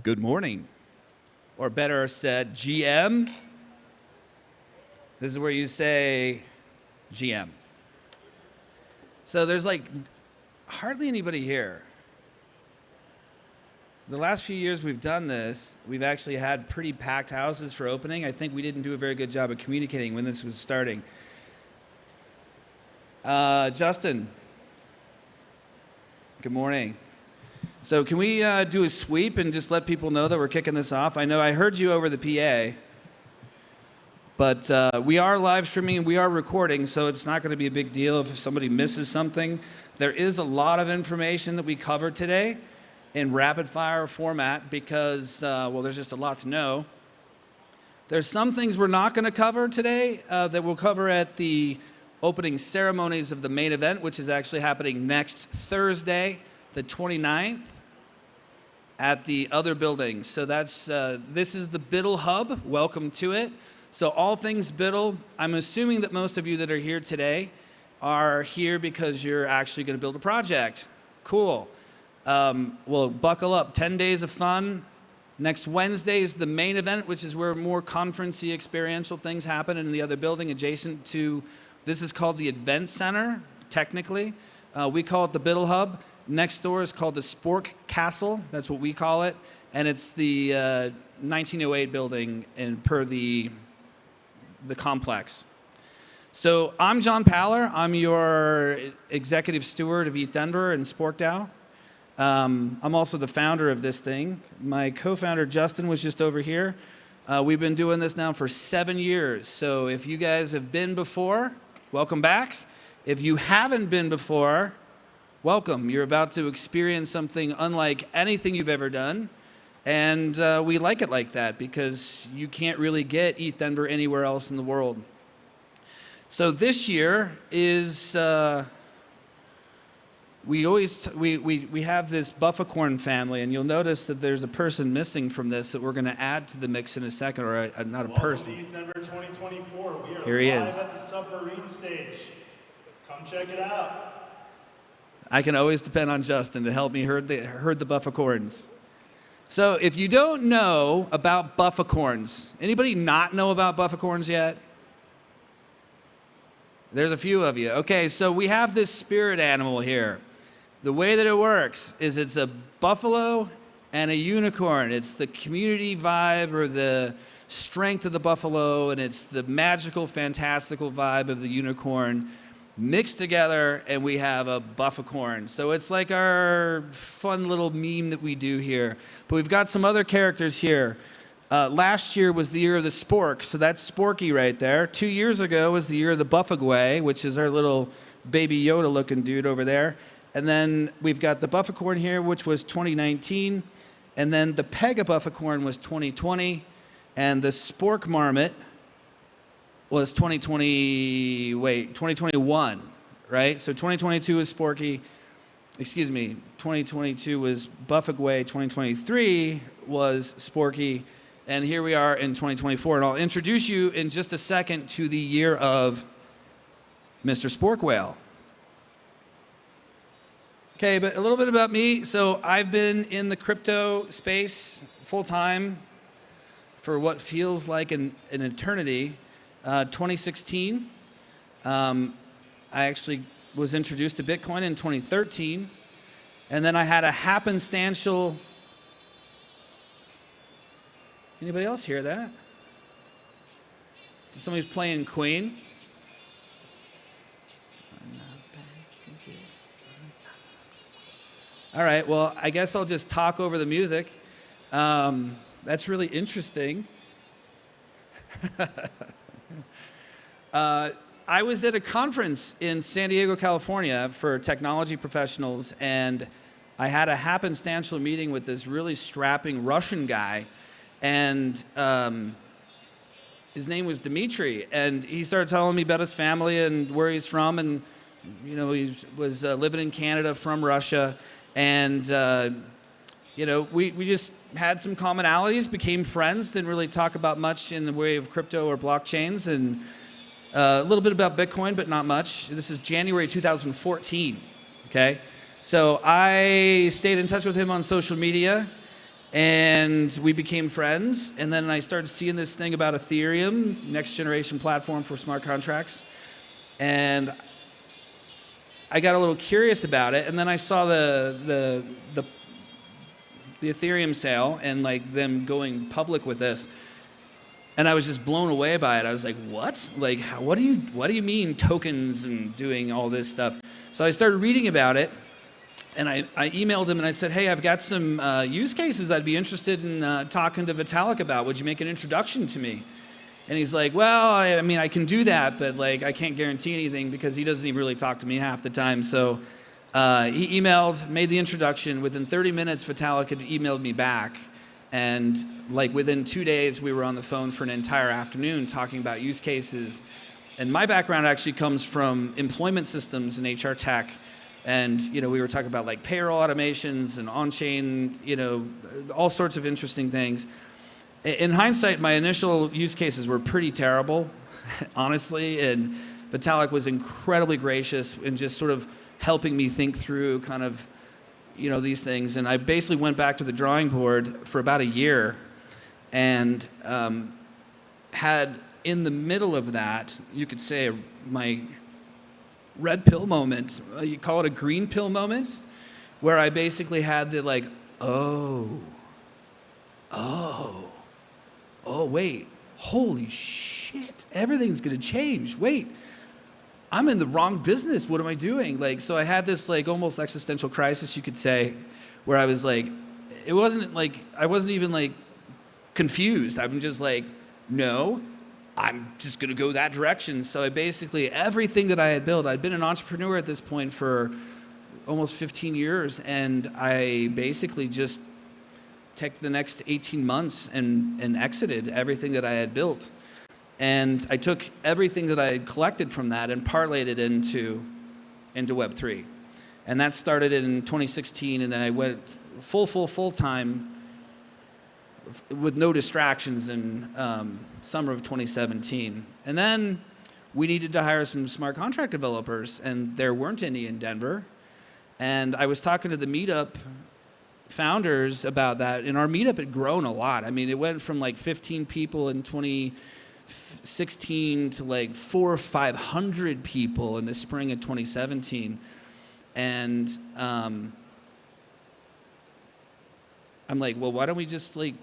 Good morning, or better said, GM. This is where you say GM. So there's like hardly anybody here. The last few years we've done this, we've actually had pretty packed houses for opening. I think we didn't do a very good job of communicating when this was starting. Justin, good morning. So can we do a sweep and just let people know that we're kicking this off? I know I heard you over the PA, but we are live streaming and we are recording, so it's not going to be a big deal if somebody misses something. There is a lot of information that we covered today in rapid fire format because, well, there's just a lot to know. There's some things we're not going to cover today that we'll cover at the opening ceremonies of the main event, which is actually happening next Thursday, the 29th, at the other building. So that's this is the Biddle Hub. Welcome to it. So all things Biddle. I'm assuming that most of you that are here today are here because you're actually going to build a project. Cool. Well, buckle up. 10 days of fun. Next Wednesday is the main event, which is where more conference-y experiential things happen in the other building adjacent to. This is called the Event Center, technically. We call it the Biddle Hub. Next door is called the Spork Castle. That's what we call it. And it's the 1908 building and per the complex. So I'm John Paller. I'm your executive steward of ETHDenver and SporkDAO. I'm also the founder of this thing. My co-founder, Justin, was just over here. We've been doing this now for 7 years. So if you guys have been before, welcome back. If you haven't been before, welcome. You're about to experience something unlike anything you've ever done. And we like it like that because you can't really get ETHDenver anywhere else in the world. So this year is, we have this Buffacorn family, and you'll notice that there's a person missing from this that we're going to add to the mix in a second, or not a person. Welcome to ETHDenver 2024. We are Here he live is. at the submarine stage. Come check it out. I can always depend on Justin to help me herd the Buffacorns. So if you don't know about Buffacorns, anybody not know about Buffacorns yet? There's a few of you. Okay, so we have this spirit animal here. The way that it works is it's a buffalo and a unicorn. It's the community vibe or the strength of the buffalo, and it's the magical, fantastical vibe of the unicorn mixed together, and we have a Buffacorn. So it's like our fun little meme that we do here. But we've got some other characters here. Last year was the year of the Spork, so that's Sporky right there. 2 years ago was the year of the Buffagway, which is our little baby Yoda-looking dude over there. And then we've got the Buffacorn here, which was 2019. And then the Pega Buffacorn was 2020. And the Spork Marmot was 2021, right? So 2022 was Sporky. 2022 was Buffagway. 2023 was Sporky. And here we are in 2024. And I'll introduce you in just a second to the year of Mr. Spork Whale. Okay, but a little bit about me. So I've been in the crypto space full time for what feels like an eternity. 2016, I actually was introduced to Bitcoin in 2013, and then I had a happenstantial. Anybody else hear that? Somebody's playing Queen. All right, well, I guess I'll just talk over the music. That's really interesting. I was at a conference in San Diego, California for technology professionals, and I had a happenstantial meeting with this really strapping Russian guy, and his name was Dmitry, and he started telling me about his family and where he's from, and you know, he was living in Canada from Russia, and you know, we just had some commonalities, became friends, didn't really talk about much in the way of crypto or blockchains, and a little bit about Bitcoin, but not much. This is January 2014, okay? So I stayed in touch with him on social media, And we became friends. And then I started seeing this thing about Ethereum, next generation platform for smart contracts. And I got a little curious about it. And then I saw the Ethereum sale and like them going public with this. And I was just blown away by it. I was like, what? Like, what do you mean tokens and doing all this stuff? So I started reading about it, and I emailed him and I said, hey, I've got some use cases I'd be interested in talking to Vitalik about. Would you make an introduction to me? And he's like, well, I mean, I can do that, but like, I can't guarantee anything because he doesn't even really talk to me half the time. So he emailed, made the introduction. Within 30 minutes, Vitalik had emailed me back. And like within 2 days, we were on the phone for an entire afternoon talking about use cases. And my background actually comes from employment systems and HR tech. And, you know, we were talking about like payroll automations and on-chain, you know, all sorts of interesting things. In hindsight, my initial use cases were pretty terrible, honestly. And Vitalik was incredibly gracious in just sort of helping me think through kind of, you know, these things. And I basically went back to the drawing board for about a year and had in the middle of that, you could say my red pill moment, you call it a green pill moment, where I basically had the like, oh, wait, holy shit, everything's gonna change. Wait, I'm in the wrong business. What am I doing? Like, so I had this like almost existential crisis, you could say, where I was like, it wasn't like, I wasn't even like confused. I'm just like, no, I'm just gonna go that direction. So I basically, everything that I had built, I'd been an entrepreneur at this point for almost 15 years. And I basically just took the next 18 months and exited everything that I had built. And I took everything that I had collected from that and parlayed it into Web3. And that started in 2016, and then I went full time with no distractions in summer of 2017. And then we needed to hire some smart contract developers, and there weren't any in Denver. And I was talking to the meetup founders about that, and our meetup had grown a lot. I mean, it went from like 15 people in 2016 to like 400 or 500 people in the spring of 2017. And I'm like, well, why don't we just like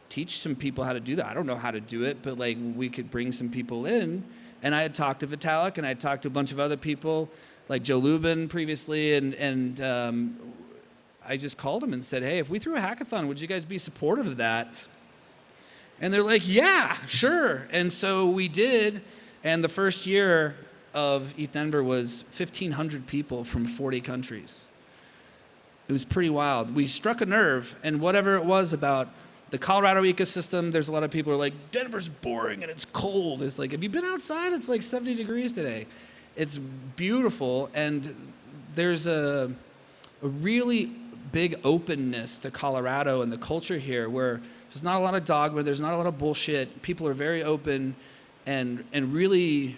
teach some people how to do that? I don't know how to do it, but like we could bring some people in. And I had talked to Vitalik, and I had talked to a bunch of other people like Joe Lubin previously, and I just called him and said, hey, if we threw a hackathon, would you guys be supportive of that? And they're like, yeah, sure. And so we did. And the first year of ETHDenver was 1,500 people from 40 countries. It was pretty wild. We struck a nerve, and whatever it was about the Colorado ecosystem, there's a lot of people who are like, Denver's boring and it's cold. It's like, have you been outside? It's like 70 degrees today. It's beautiful, and there's a really big openness to Colorado and the culture here, where there's not a lot of dogma, there's not a lot of bullshit. People are very open and really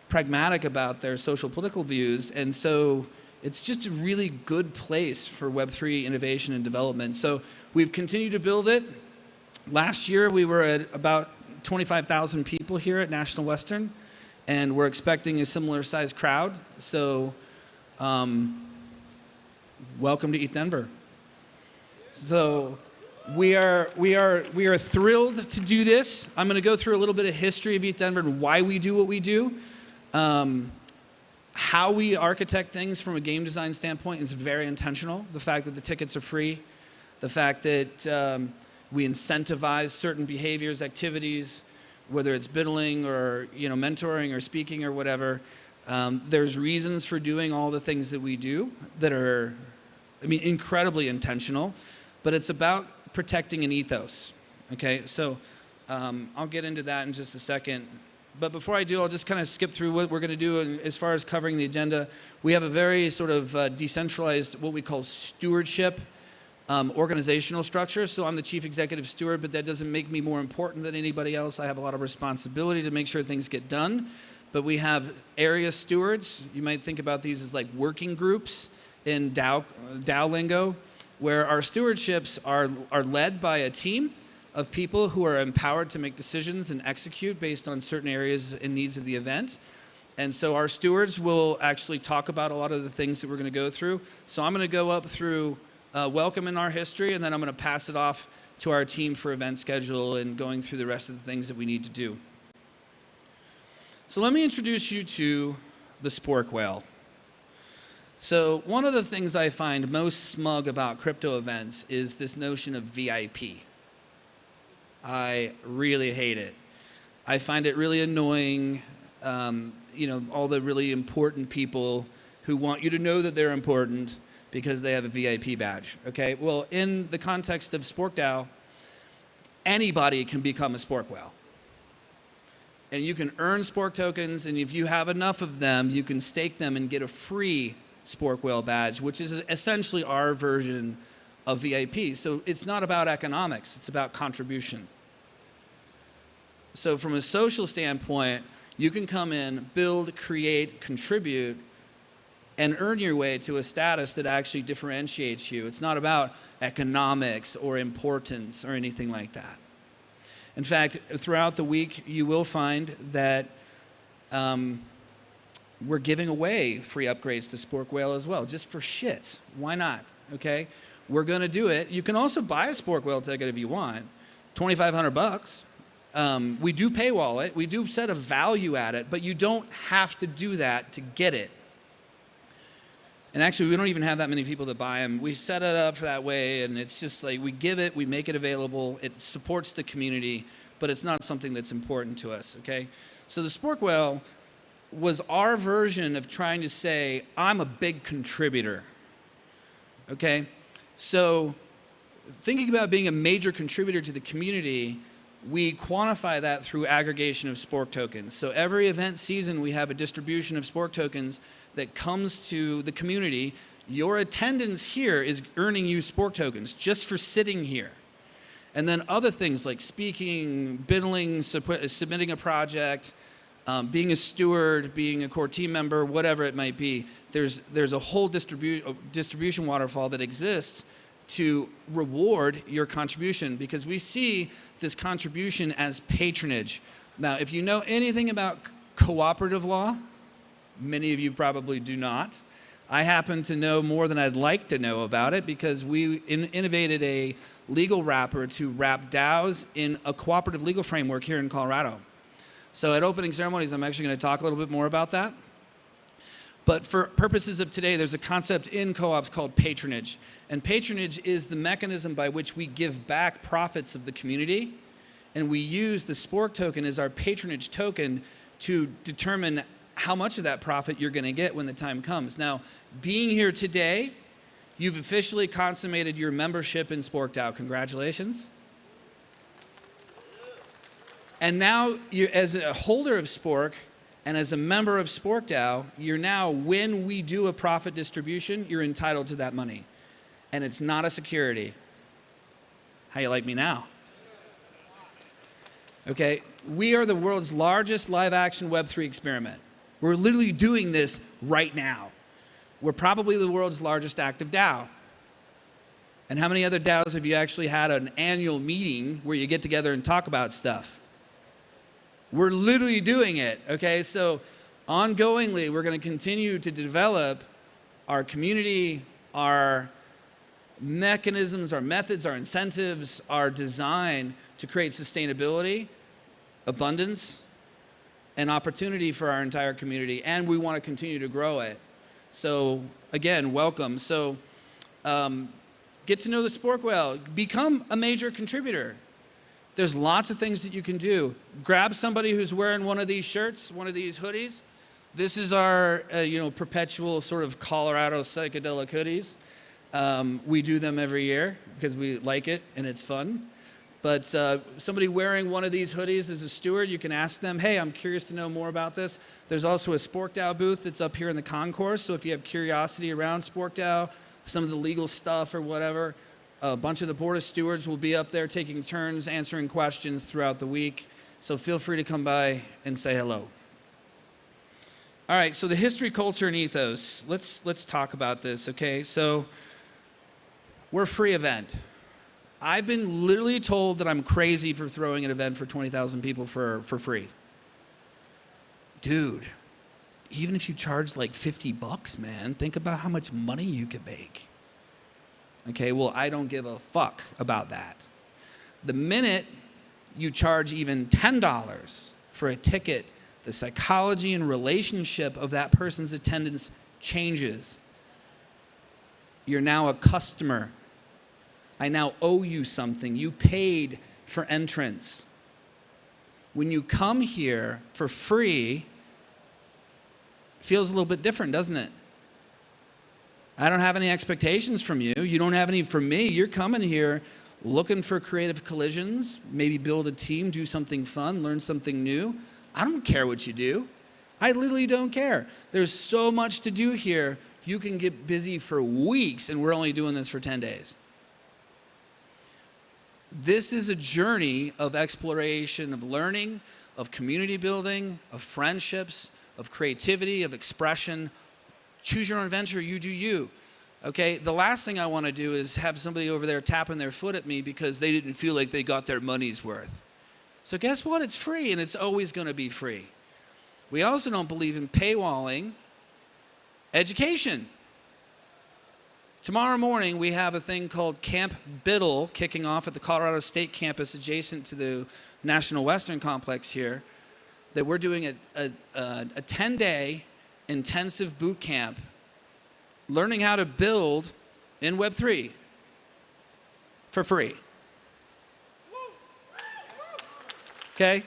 pragmatic about their social political views. And so it's just a really good place for Web3 innovation and development. So we've continued to build it. Last year we were at about 25,000 people here at National Western, and we're expecting a similar sized crowd. So welcome to ETHDenver. So we are thrilled to do this. I'm going to go through a little bit of history of ETHDenver and why we do what we do. How we architect things from a game design standpoint is very intentional. The fact that the tickets are free, the fact that we incentivize certain behaviors, activities, whether it's biddling or mentoring or speaking or whatever. There's reasons for doing all the things that we do that are, incredibly intentional, but it's about protecting an ethos. Okay, so I'll get into that in just a second. But before I do, I'll just kind of skip through what we're going to do as far as covering the agenda. We have a very sort of decentralized, what we call stewardship organizational structure. So I'm the chief executive steward, but that doesn't make me more important than anybody else. I have a lot of responsibility to make sure things get done. But we have area stewards. You might think about these as like working groups in DAO lingo. where our stewardships are led by a team of people who are empowered to make decisions and execute based on certain areas and needs of the event. And so our stewards will actually talk about a lot of the things that we're going to go through. So I'm going to go up through welcome in our history, and then I'm going to pass it off to our team for event schedule and going through the rest of the things that we need to do. So let me introduce you to the Spork Whale. So one of the things I find most smug about crypto events is this notion of VIP. I really hate it. I find it really annoying, all the really important people who want you to know that they're important because they have a VIP badge, okay? Well, in the context of SporkDAO, anybody can become a Spork Whale. And you can earn Spork tokens, and if you have enough of them, you can stake them and get a free Spork Whale badge, which is essentially our version of VIP. So it's not about economics, it's about contribution. So from a social standpoint, you can come in, build, create, contribute, and earn your way to a status that actually differentiates you. It's not about economics or importance or anything like that. In fact, throughout the week, you will find that we're giving away free upgrades to Spork Whale as well, just for shits. Why not? Okay, we're going to do it. You can also buy a Spork Whale ticket if you want, $2,500. We do paywall it. We do set a value at it, but you don't have to do that to get it. And actually, we don't even have that many people that buy them. We set it up that way, and it's just like we give it, we make it available. It supports the community, but it's not something that's important to us, okay? So the Spork Whale was our version of trying to say, I'm a big contributor, okay? So thinking about being a major contributor to the community, we quantify that through aggregation of Spork tokens. So every event season, we have a distribution of Spork tokens that comes to the community. Your attendance here is earning you Spork tokens just for sitting here. And then other things like speaking, bidding, submitting a project, being a steward, being a core team member, whatever it might be, there's a whole distribution waterfall that exists to reward your contribution, because we see this contribution as patronage. Now, if you know anything about cooperative law, many of you probably do not. I happen to know more than I'd like to know about it because we innovated a legal wrapper to wrap DAOs in a cooperative legal framework here in Colorado. So at opening ceremonies, I'm actually going to talk a little bit more about that. But for purposes of today, there's a concept in co-ops called patronage. And patronage is the mechanism by which we give back profits of the community. And we use the Spork token as our patronage token to determine how much of that profit you're going to get when the time comes. Now, being here today, you've officially consummated your membership in SporkDAO. Congratulations. And now, as a holder of Spork and as a member of SporkDAO, you're now, when we do a profit distribution, you're entitled to that money. And it's not a security. How you like me now? Okay, we are the world's largest live-action Web3 experiment. We're literally doing this right now. We're probably the world's largest active DAO. And how many other DAOs have you actually had an annual meeting where you get together and talk about stuff? We're literally doing it, okay? So ongoingly, we're going to continue to develop our community, our mechanisms, our methods, our incentives, our design to create sustainability, abundance, and opportunity for our entire community, and we want to continue to grow it. So again, welcome. So get to know the Spork Whale. Become a major contributor. There's lots of things that you can do. Grab somebody who's wearing one of these shirts, one of these hoodies. This is our perpetual sort of Colorado psychedelic hoodies. We do them every year because we like it and it's fun. But somebody wearing one of these hoodies as a steward, you can ask them, hey, I'm curious to know more about this. There's also a SporkDAO booth that's up here in the concourse. So if you have curiosity around SporkDAO, some of the legal stuff or whatever, a bunch of the board of stewards will be up there taking turns, answering questions throughout the week. So feel free to come by and say hello. All right, so the history, culture, and ethos. Let's talk about this, okay? So We're a free event. I've been literally told that I'm crazy for throwing an event for 20,000 people for free. Dude, even if you charge like $50, man, think about how much money you could make. Okay, well, I don't give a fuck about that. The minute you charge even $10 for a ticket, the psychology and relationship of that person's attendance changes. You're now a customer. I now owe you something. You paid for entrance. When you come here for free, it feels a little bit different, doesn't it? I don't have any expectations from you. You don't have any from me. You're coming here looking for creative collisions, maybe build a team, do something fun, learn something new. I don't care what you do. I literally don't care. There's so much to do here. You can get busy for weeks, and we're only doing this for 10 days. This is a journey of exploration, of learning, of community building, of friendships, of creativity, of expression. Choose your own adventure, you do you. Okay, the last thing I want to do is have somebody over there tapping their foot at me because they didn't feel like they got their money's worth. So guess what? It's free, and it's always going to be free. We also don't believe in paywalling education. Tomorrow morning, we have a thing called Camp Biddle kicking off at the Colorado State campus adjacent to the National Western Complex here, that we're doing a 10-day intensive boot camp learning how to build in Web3 for free. Okay?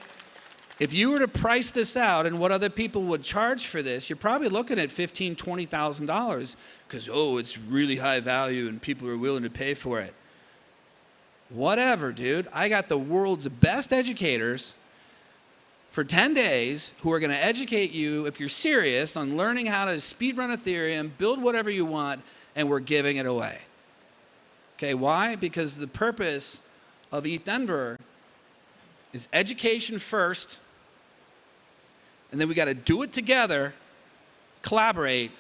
If you were to price this out and what other people would charge for this, you're probably looking at $15,000, $20,000 because, it's really high value and people are willing to pay for it. Whatever, dude. I got the world's best educators for 10 days who are going to educate you, if you're serious, on learning how to speedrun Ethereum, build whatever you want, and we're giving it away. Okay, why? Because the purpose of ETHDenver is education first, and then we got to do it together, collaborate,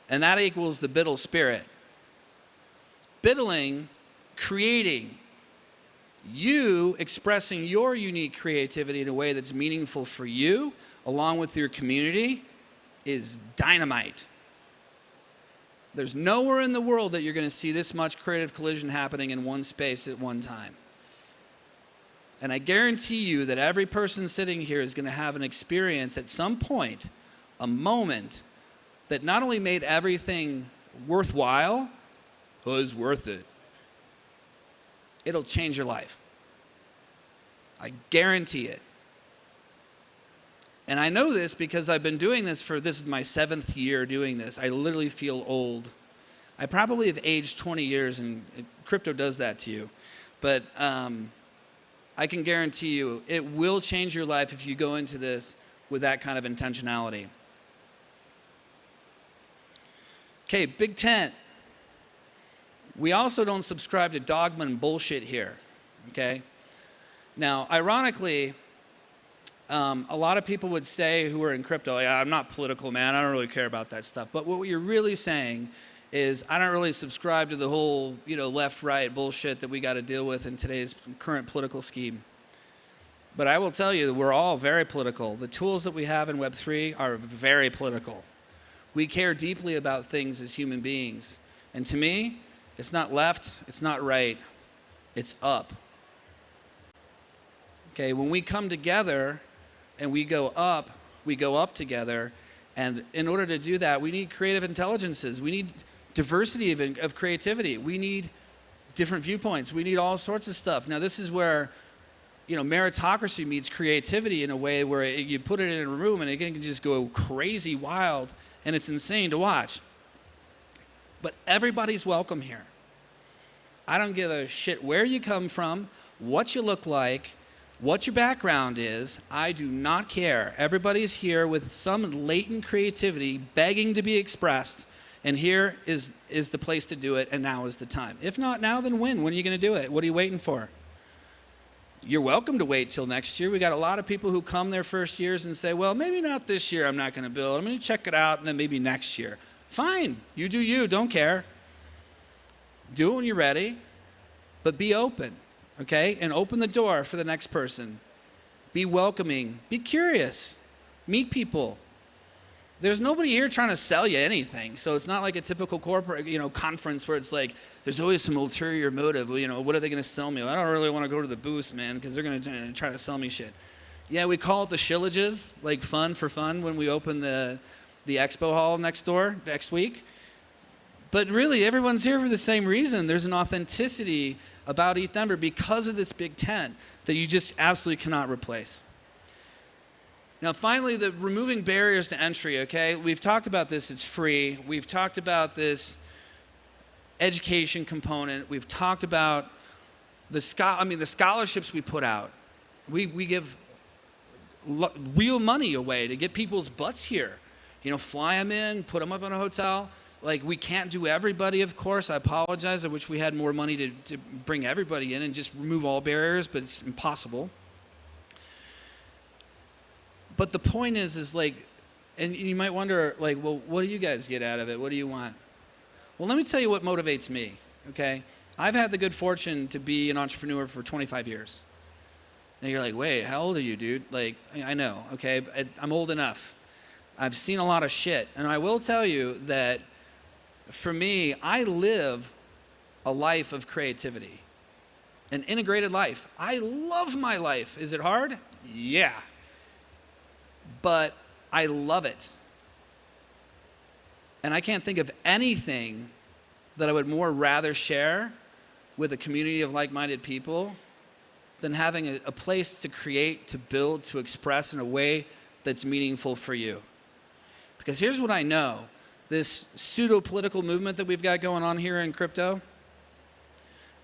and that equals the Biddle spirit. Biddling, creating, you expressing your unique creativity in a way that's meaningful for you, along with your community, is dynamite. There's nowhere in the world that you're going to see this much creative collision happening in one space at one time. And I guarantee you that every person sitting here is going to have an experience at some point, a moment, that not only made everything worthwhile, was worth it. It'll change your life. I guarantee it. And I know this because I've been doing this this is my 7th year doing this. I literally feel old. I probably have aged 20 years, and crypto does that to you. But I can guarantee you it will change your life if you go into this with that kind of intentionality. Okay, big tent. We also don't subscribe to dogma and bullshit here, okay? Now, ironically, a lot of people would say who are in crypto, yeah, I'm not political, man. I don't really care about that stuff. But what you're really saying is I don't really subscribe to the whole, left-right bullshit that we got to deal with in today's current political scheme. But I will tell you that we're all very political. The tools that we have in Web3 are very political. We care deeply about things as human beings. And to me, it's not left, it's not right, it's up. Okay, when we come together and we go up together. And in order to do that, we need creative intelligences. We need diversity of creativity. We need different viewpoints. We need all sorts of stuff. Now, this is where, meritocracy meets creativity in a way where you put it in a room and it can just go crazy wild, and it's insane to watch. But everybody's welcome here. I don't give a shit where you come from, what you look like, what your background is. I do not care. Everybody's here with some latent creativity begging to be expressed, and here is the place to do it, and now is the time. If not now, then when? When are you going to do it? What are you waiting for? You're welcome to wait till next year. We got a lot of people who come their first years and say, well, maybe not this year, I'm not going to build. I'm going to check it out, and then maybe next year. Fine. You do you. Don't care. Do it when you're ready, but be open, okay? And open the door for the next person. Be welcoming. Be curious. Meet people. There's nobody here trying to sell you anything, so it's not like a typical corporate, conference where it's like there's always some ulterior motive. What are they going to sell me? I don't really want to go to the booth, man, because they're going to try to sell me shit. Yeah, we call it the shillages, like fun for fun, when we open the expo hall next door next week. But really, everyone's here for the same reason. There's an authenticity about ETHDenver because of this big tent that you just absolutely cannot replace. Now, finally, the removing barriers to entry, okay? We've talked about this, it's free. We've talked about this education component. We've talked about the scholarships we put out. We give real money away to get people's butts here. Fly them in, put them up in a hotel. Like, we can't do everybody, of course. I apologize. I wish we had more money to bring everybody in and just remove all barriers, but it's impossible. But the point is like, and you might wonder, like, well, what do you guys get out of it? What do you want? Well, let me tell you what motivates me, okay? I've had the good fortune to be an entrepreneur for 25 years. And you're like, wait, how old are you, dude? Like, I know, okay? I'm old enough. I've seen a lot of shit. And I will tell you that for me, I live a life of creativity, an integrated life. I love my life. Is it hard? Yeah. But I love it. And I can't think of anything that I would more rather share with a community of like-minded people than having a place to create, to build, to express in a way that's meaningful for you. Because here's what I know. This pseudo-political movement that we've got going on here in crypto,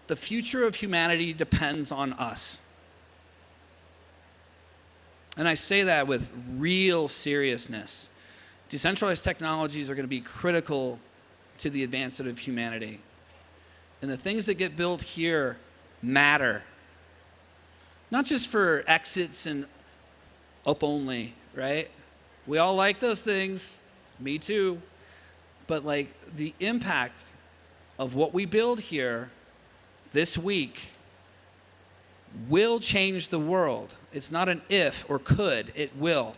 the future of humanity depends on us. And I say that with real seriousness. Decentralized technologies are going to be critical to the advancement of humanity. And the things that get built here matter. Not just for exits and up only, right? We all like those things. Me too. But like the impact of what we build here this week will change the world. It's not an if or could, it will.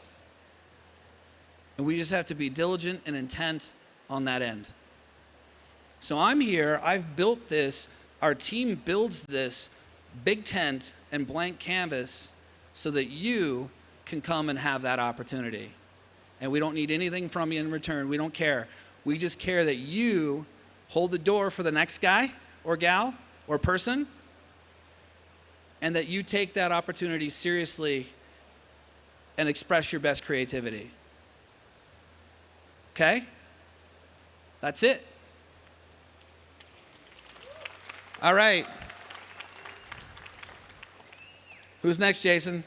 And we just have to be diligent and intent on that end. So I'm here, I've built this, our team builds this big tent and blank canvas so that you can come and have that opportunity. And we don't need anything from you in return, we don't care. We just care that you hold the door for the next guy or gal or person, and that you take that opportunity seriously and express your best creativity. Okay? That's it. All right. Who's next, Jason?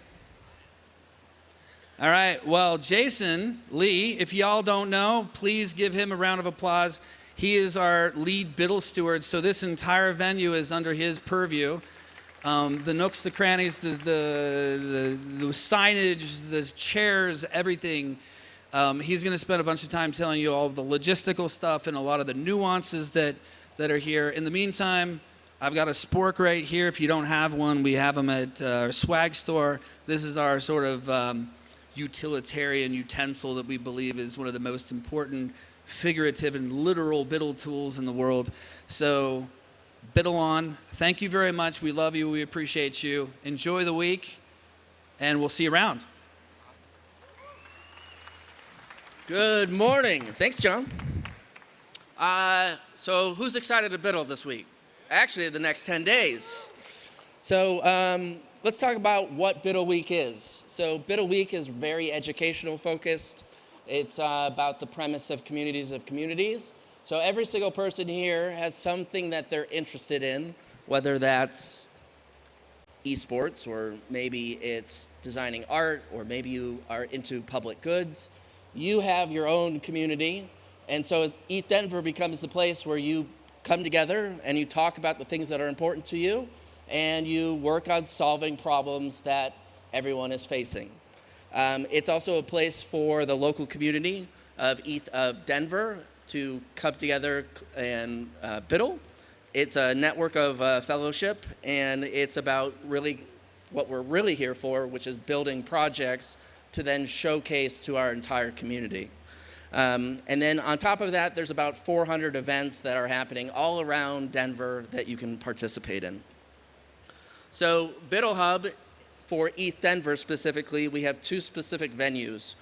All right. Well, Jason Lee, if y'all don't know, please give him a round of applause. He is our lead BIDL steward, so this entire venue is under his purview. The nooks, the crannies, the signage, the chairs, everything. He's going to spend a bunch of time telling you all of the logistical stuff and a lot of the nuances that are here. In the meantime, I've got a spork right here. If you don't have one, we have them at our swag store. This is our sort of utilitarian utensil that we believe is one of the most important figurative and literal BIDL tools in the world. So BIDL on. Thank you very much. We love you. We appreciate you. Enjoy the week, and we'll see you around. Good morning. Thanks, John. So who's excited to BIDL this week? Actually, the next 10 days. So let's talk about what BIDL Week is. So BIDL Week is very educational focused. It's about the premise of communities. So every single person here has something that they're interested in, whether that's esports, or maybe it's designing art, or maybe you are into public goods. You have your own community, and so ETHDenver becomes the place where you come together and you talk about the things that are important to you, and you work on solving problems that everyone is facing. It's also a place for the local community of ETH of Denver to come together and BIDL. It's a network of fellowship, and it's about really what we're really here for, which is building projects to then showcase to our entire community. And then on top of that, there's about 400 events that are happening all around Denver that you can participate in. So Biddle Hub, for ETHDenver specifically, we have 2 specific venues.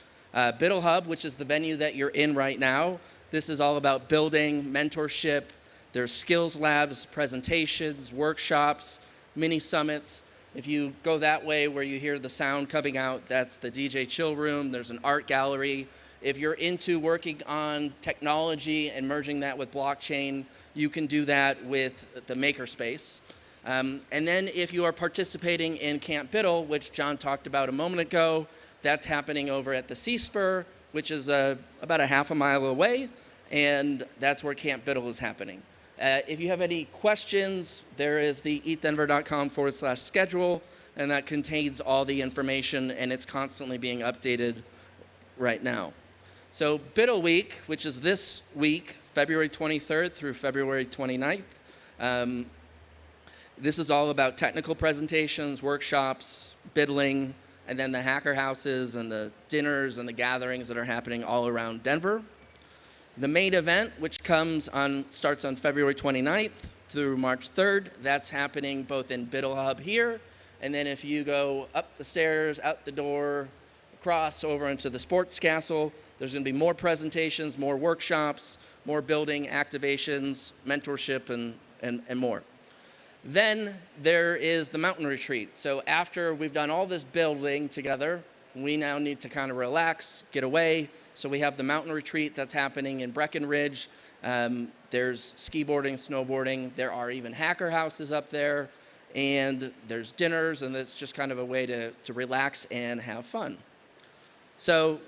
Biddle Hub, which is the venue that you're in right now. This is all about building, mentorship. There's skills labs, presentations, workshops, mini summits. If you go that way where you hear the sound coming out, that's the DJ chill room. There's an art gallery. If you're into working on technology and merging that with blockchain, you can do that with the makerspace. And then if you are participating in Camp Biddle, which John talked about a moment ago, that's happening over at the C-Spur, which is about a half a mile away, and that's where Camp Biddle is happening. If you have any questions, there is the ETHDenver.com/schedule, and that contains all the information, and it's constantly being updated right now. So Biddle Week, which is this week, February 23rd through February 29th, this is all about technical presentations, workshops, biddling, and then the hacker houses and the dinners and the gatherings that are happening all around Denver. The main event, which starts on February 29th through March 3rd, that's happening both in Biddle Hub here, and then if you go up the stairs, out the door, across over into the Sports Castle, there's going to be more presentations, more workshops, more building activations, mentorship, and more. Then there is the mountain retreat. So after we've done all this building together, we now need to kind of relax, get away. So we have the mountain retreat that's happening in Breckenridge. There's skiboarding, snowboarding. There are even hacker houses up there. And there's dinners, and it's just kind of a way to relax and have fun. So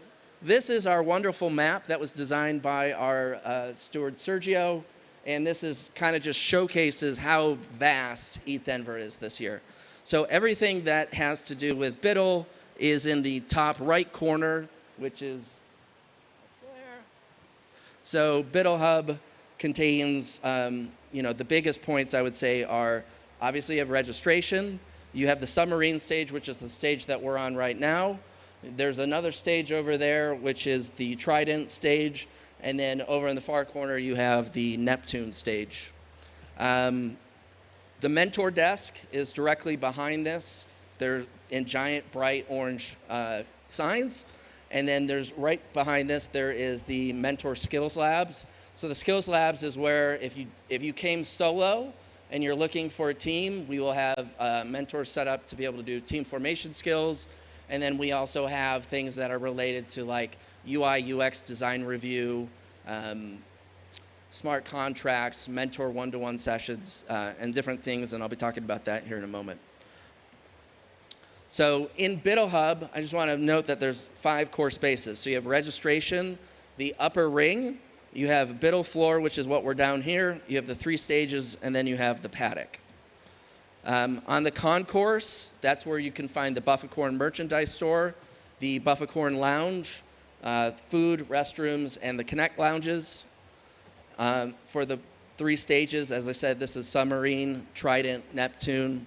this is our wonderful map that was designed by our steward, Sergio. And this is kind of just showcases how vast ETHDenver is this year. So everything that has to do with Biddle is in the top right corner, which is there. So Biddle Hub contains, the biggest points I would say are, obviously you have registration. You have the submarine stage, which is the stage that we're on right now. There's another stage over there, which is the Trident stage. And then over in the far corner, you have the Neptune stage. The mentor desk is directly behind this. They're in giant, bright orange signs. And then there's right behind this, there is the mentor skills labs. So the skills labs is where if you came solo and you're looking for a team, we will have mentors set up to be able to do team formation skills. And then we also have things that are related to like UI, UX design review, smart contracts, mentor one-to-one sessions, and different things, and I'll be talking about that here in a moment. So in Biddle Hub, I just want to note that there's 5 core spaces. So you have registration, the upper ring, you have Biddle floor, which is what we're down here, you have the 3 stages, and then you have the paddock. On the concourse, that's where you can find the Buffacorn merchandise store, the Buffacorn lounge, food, restrooms, and the Connect lounges. For the 3 stages, as I said, this is Submarine, Trident, Neptune.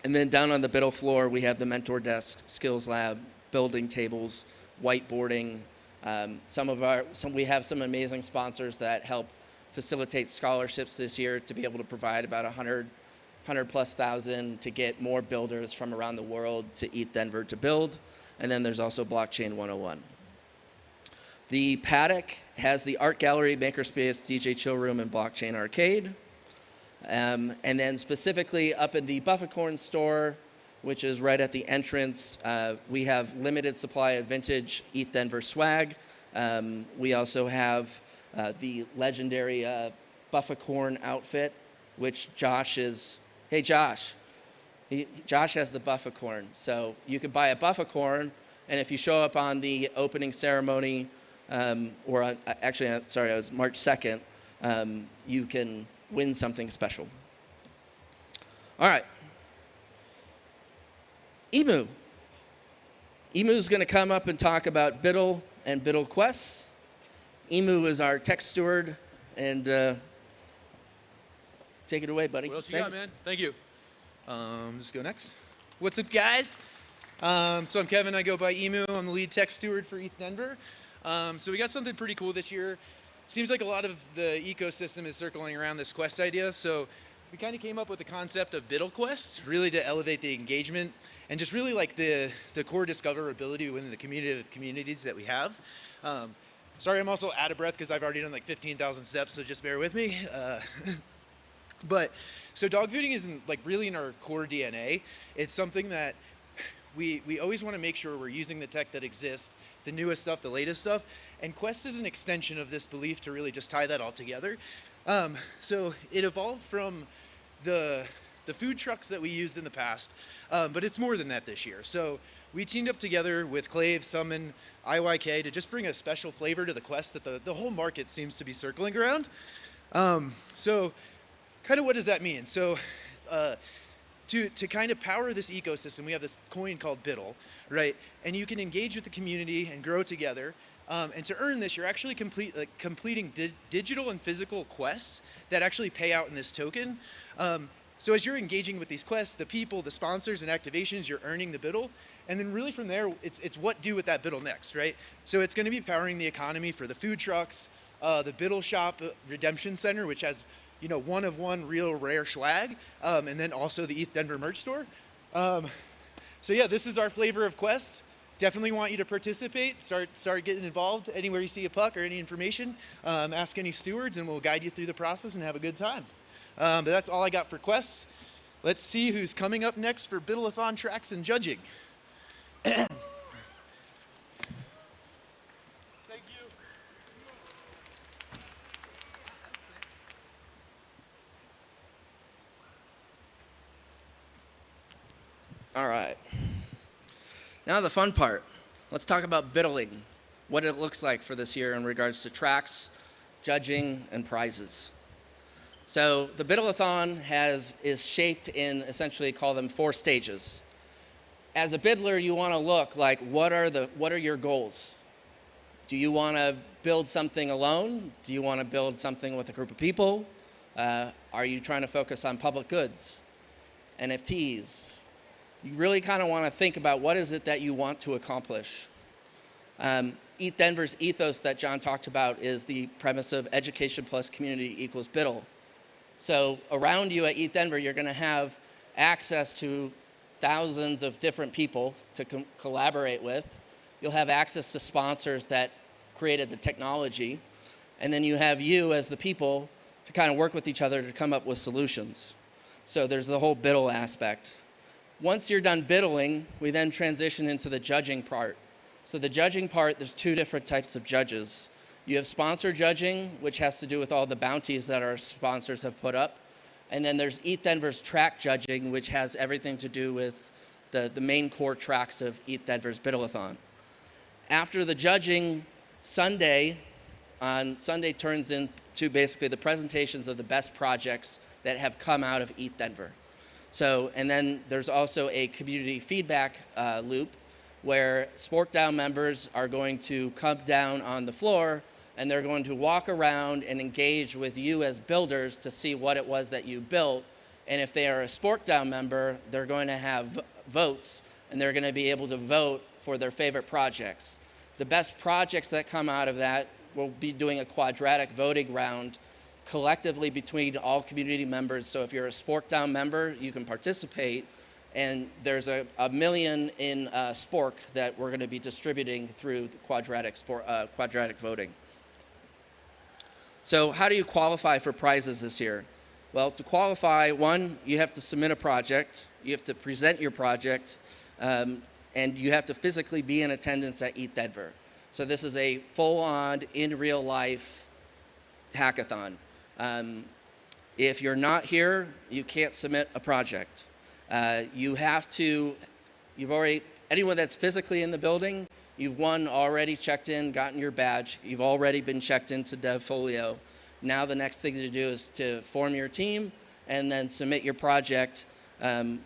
And then down on the Biddle floor, we have the mentor desk, skills lab, building tables, whiteboarding. We have some amazing sponsors that helped facilitate scholarships this year to be able to provide about 100,000+ to get more builders from around the world to ETHDenver to build. And then there's also Blockchain 101. The paddock has the art gallery, makerspace, DJ chill room, and blockchain arcade. And then specifically up in the Buffacorn store, which is right at the entrance, we have limited supply of vintage ETHDenver swag. We also have the legendary Buffacorn outfit, which Josh is. Hey, Josh. Josh has the Buffacorn. So you could buy a Buffacorn, and if you show up on the opening ceremony, it was March 2nd, you can win something special. All right. Emu. Emu's going to come up and talk about Biddle and Biddle quests. Emu is our tech steward, and Take it away, buddy. What else you got, man? Thank you. Just go next. What's up, guys? So I'm Kevin. I go by Emu. I'm the lead tech steward for ETHDenver. So we got something pretty cool this year. Seems like a lot of the ecosystem is circling around this quest idea. So we kind of came up with the concept of Biddle Quest, really to elevate the engagement and just really like the core discoverability within the community of communities that we have. Sorry, I'm also out of breath because I've already done like 15,000 steps, so just bear with me. But so dog fooding is like really in our core DNA. It's something that we always want to make sure we're using the tech that exists, the newest stuff, the latest stuff, and Quest is an extension of this belief to really just tie that all together. So it evolved from the food trucks that we used in the past, but it's more than that this year. So we teamed up together with Clave, Summon, IYK to just bring a special flavor to the Quest that the whole market seems to be circling around. So kind of what does that mean? So to kind of power this ecosystem, we have this coin called Biddle, right? And you can engage with the community and grow together. And to earn this, you're actually completing digital and physical quests that actually pay out in this token. So as you're engaging with these quests, the people, the sponsors, and activations, you're earning the Biddle. And then really from there, it's what do with that Biddle next, right? So it's going to be powering the economy for the food trucks, the Biddle Shop Redemption Center, which has one of one real rare swag, and then also the ETHDenver merch store. So yeah, this is our flavor of quests. Definitely want you to participate. Start getting involved anywhere you see a puck or any information. Ask any stewards, and we'll guide you through the process and have a good time. But that's all I got for quests. Let's see who's coming up next for Biddle-a-thon tracks and judging. Thank you. All right. Now the fun part. Let's talk about biddling, what it looks like for this year in regards to tracks, judging, and prizes. So the Biddle-a-thon is shaped in essentially call them 4 stages. As a biddler, you want to look like what are your goals? Do you want to build something alone? Do you want to build something with a group of people? Are you trying to focus on public goods, NFTs? You really kind of want to think about what is it that you want to accomplish. ETHDenver's ethos that John talked about is the premise of education plus community equals Biddle. So around you at ETHDenver, you're going to have access to thousands of different people to collaborate with. You'll have access to sponsors that created the technology. And then you have you as the people to kind of work with each other to come up with solutions. So there's the whole Biddle aspect. Once you're done biddling, we then transition into the judging part. So the judging part, there's 2 different types of judges. You have sponsor judging, which has to do with all the bounties that our sponsors have put up. And then there's ETHDenver's track judging, which has everything to do with the main core tracks of ETHDenver's Biddle-a-thon. After the judging, Sunday turns into basically the presentations of the best projects that have come out of ETHDenver. So, and then there's also a community feedback loop where SporkDAO members are going to come down on the floor and they're going to walk around and engage with you as builders to see what it was that you built. And if they are a SporkDAO member, they're going to have votes and they're going to be able to vote for their favorite projects. The best projects that come out of that, we'll be doing a quadratic voting round collectively between all community members. So if you're a SporkDAO member, you can participate. And there's a million in Spork that we're going to be distributing through the quadratic voting. So how do you qualify for prizes this year? Well, to qualify, 1, you have to submit a project, you have to present your project, and you have to physically be in attendance at ETHDenver. So this is a full-on, in real life hackathon. If you're not here, you can't submit a project. You have to, anyone that's physically in the building, you've already checked in, gotten your badge, you've already been checked into DevFolio. Now the next thing to do is to form your team and then submit your project, and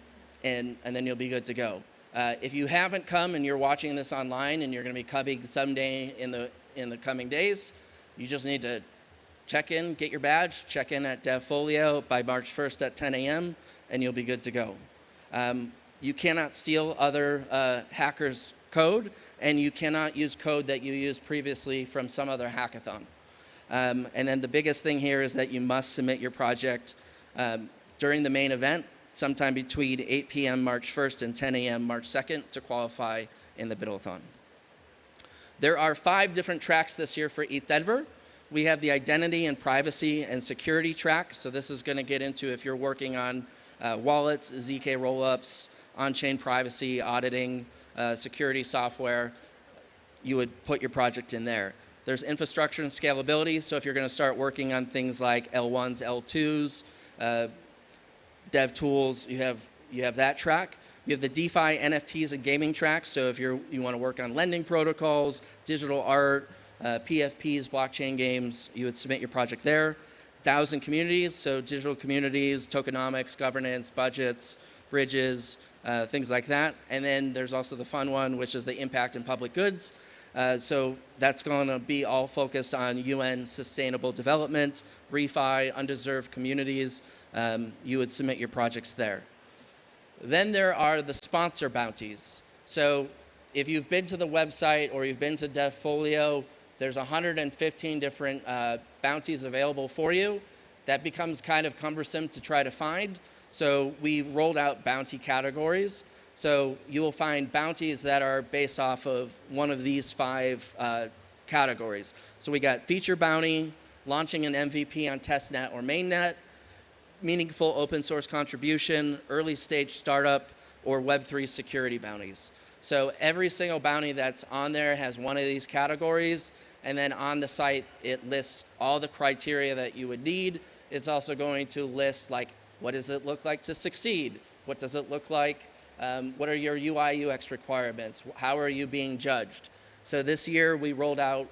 then you'll be good to go. If you haven't come and you're watching this online and you're going to be coming someday in the coming days, you just need to check in, get your badge, check in at DevFolio by March 1st at 10 a.m., and you'll be good to go. You cannot steal other hackers' code, and you cannot use code that you used previously from some other hackathon. And then the biggest thing here is that you must submit your project during the main event, sometime between 8 p.m. March 1st and 10 a.m. March 2nd to qualify in the Biddle-a-thon. There are 5 different tracks this year for ETHDenver. We have the identity and privacy and security track. So this is going to get into if you're working on wallets, ZK rollups, on-chain privacy, auditing, security software, you would put your project in there. There's infrastructure and scalability. So if you're going to start working on things like L1s, L2s, dev tools, you have that track. You have the DeFi, NFTs, and gaming track. So if you want to work on lending protocols, digital art, PFPs, blockchain games, you would submit your project there. DAOs and communities, so digital communities, tokenomics, governance, budgets, bridges, things like that. And then there's also the fun one, which is the impact and public goods. So that's going to be all focused on UN sustainable development, refi, undeserved communities. You would submit your projects there. Then there are the sponsor bounties. So if you've been to the website or you've been to DevFolio, there's 115 different bounties available for you. That becomes kind of cumbersome to try to find. So we rolled out bounty categories. So you will find bounties that are based off of one of these 5 categories. So we got feature bounty, launching an MVP on testnet or mainnet, meaningful open source contribution, early stage startup, or Web3 security bounties. So every single bounty that's on there has one of these categories, and then on the site it lists all the criteria that you would need. It's also going to list like, what does it look like to succeed? What does it look like? What are your UI UX requirements? How are you being judged? So this year we rolled out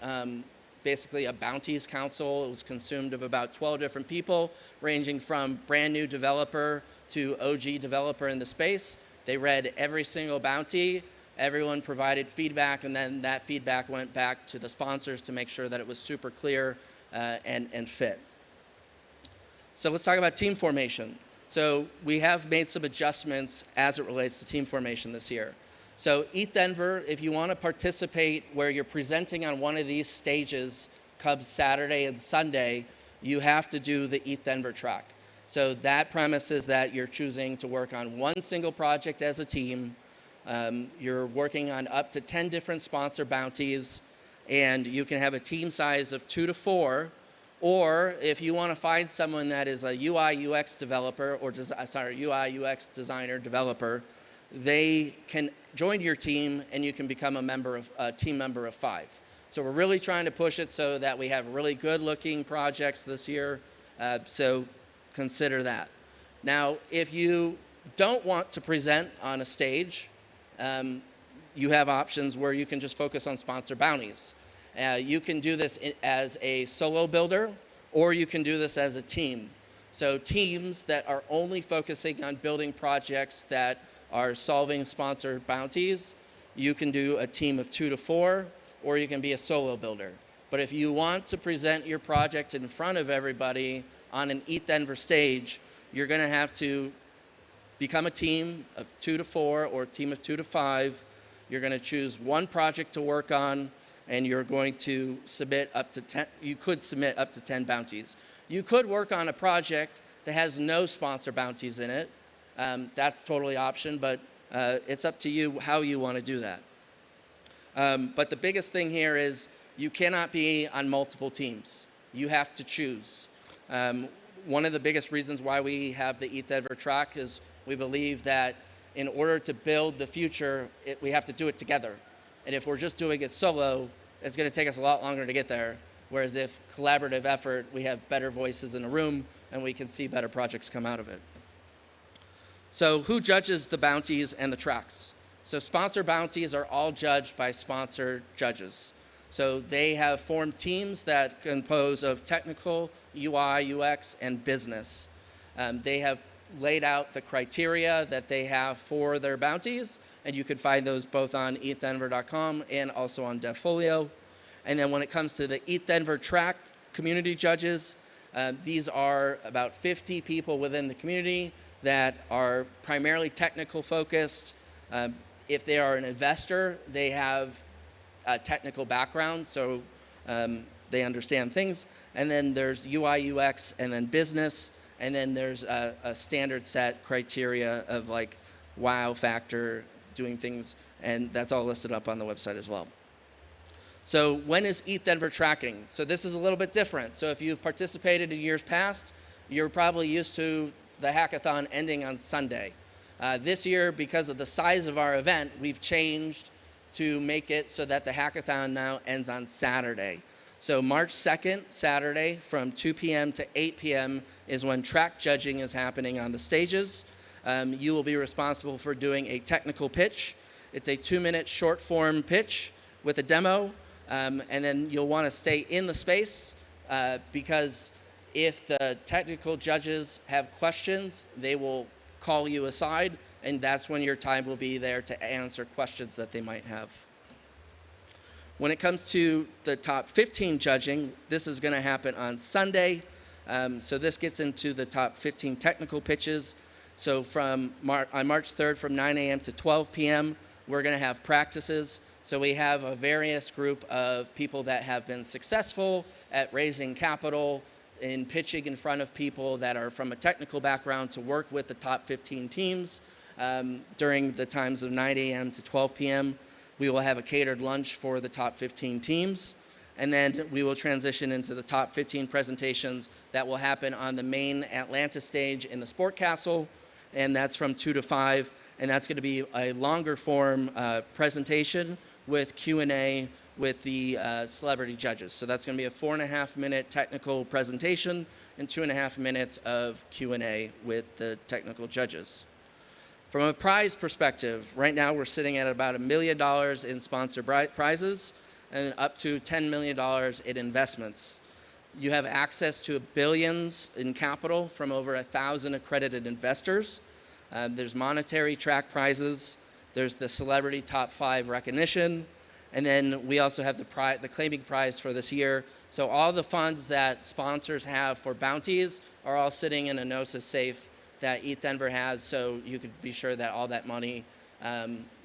basically a bounties council. It was consumed of about 12 different people, ranging from brand new developer to OG developer in the space. They read every single bounty. Everyone provided feedback, and then that feedback went back to the sponsors to make sure that it was super clear and fit. So let's talk about team formation. So we have made some adjustments as it relates to team formation this year. So ETHDenver, if you want to participate where you're presenting on one of these stages, Cubs Saturday and Sunday, you have to do the ETHDenver track. So that premise is that you're choosing to work on one single project as a team. You're working on up to 10 different sponsor bounties, and you can have a team size of 2 to 4. Or if you want to find someone that is a UI UX developer or UI UX designer developer, they can join your team and you can become a team member of 5. So we're really trying to push it so that we have really good looking projects this year. So consider that. Now, if you don't want to present on a stage, you have options where you can just focus on sponsor bounties. You can do this as a solo builder, or you can do this as a team. So teams that are only focusing on building projects that are solving sponsor bounties, you can do a team of 2 to 4, or you can be a solo builder. But if you want to present your project in front of everybody on an ETHDenver stage, you're going to have to become a team of 2 to 4 or a team of 2 to 5. You're going to choose one project to work on, and you're going to submit up to 10. You could submit up to 10 bounties. You could work on a project that has no sponsor bounties in it. That's totally option, but it's up to you how you want to do that. But the biggest thing here is you cannot be on multiple teams. You have to choose. One of the biggest reasons why we have the ETHDenver track is we believe that in order to build the future, we have to do it together. And if we're just doing it solo, it's going to take us a lot longer to get there. Whereas if collaborative effort, we have better voices in a room and we can see better projects come out of it. So who judges the bounties and the tracks? So sponsor bounties are all judged by sponsor judges. So they have formed teams that compose of technical, UI, UX, and business. They have laid out the criteria that they have for their bounties, and you can find those both on ETHDenver.com and also on DevFolio. And then when it comes to the ETHDenver track community judges. These are about 50 people within the community that are primarily technical focused. If they are an investor, they have a technical background, so they understand things. And then there's UI, UX, and then business. And then there's a standard set criteria of like wow factor, doing things, and that's all listed up on the website as well. So when is ETHDenver tracking? So this is a little bit different. So if you've participated in years past, you're probably used to the hackathon ending on Sunday. This year, because of the size of our event, we've changed to make it so that the hackathon now ends on Saturday. So March 2nd, Saturday, from 2 p.m. to 8 p.m. is when track judging is happening on the stages. You will be responsible for doing a technical pitch. It's a 2-minute short form pitch with a demo, and then you'll want to stay in the space because if the technical judges have questions, they will call you aside, and that's when your time will be there to answer questions that they might have. When it comes to the top 15 judging, this is going to happen on Sunday. So this gets into the top 15 technical pitches. So on March 3rd from 9 a.m. to 12 p.m., we're going to have practices. So we have a various group of people that have been successful at raising capital in pitching in front of people that are from a technical background to work with the top 15 teams during the times of 9 a.m. to 12 p.m. We will have a catered lunch for the top 15 teams, and then we will transition into the top 15 presentations that will happen on the main Atlanta stage in the Sport Castle, and that's from 2 to 5, and that's going to be a longer form presentation with Q&A with the celebrity judges. So that's going to be a 4.5-minute technical presentation and 2.5 minutes of Q&A with the technical judges. From a prize perspective, right now we're sitting at about $1 million in sponsor prizes and up to $10 million in investments. You have access to billions in capital from over 1,000 accredited investors. There's monetary track prizes. There's the celebrity top 5 recognition. And then we also have the claiming prize for this year. So all the funds that sponsors have for bounties are all sitting in a Gnosis safe that ETHDenver has, so you could be sure that all that money,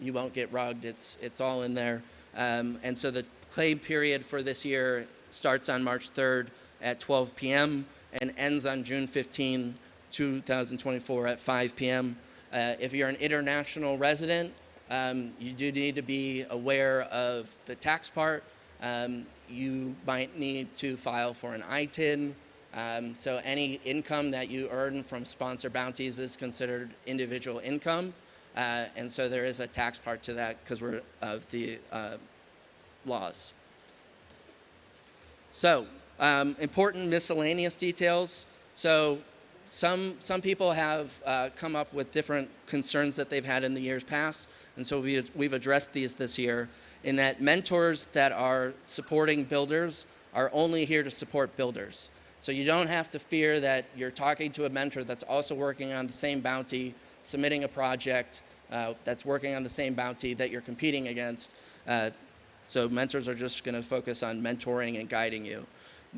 you won't get rugged. It's all in there. And so the claim period for this year starts on March 3rd at 12 p.m. and ends on June 15, 2024 at 5 p.m. If you're an international resident, you do need to be aware of the tax part. You might need to file for an ITIN. So any income that you earn from sponsor bounties is considered individual income. And so there is a tax part to that because we're of the laws. So important miscellaneous details. So some people have come up with different concerns that they've had in the years past. And so we've addressed these this year in that mentors that are supporting builders are only here to support builders. So you don't have to fear that you're talking to a mentor that's also working on the same bounty, submitting a project that's working on the same bounty that you're competing against. So mentors are just going to focus on mentoring and guiding you.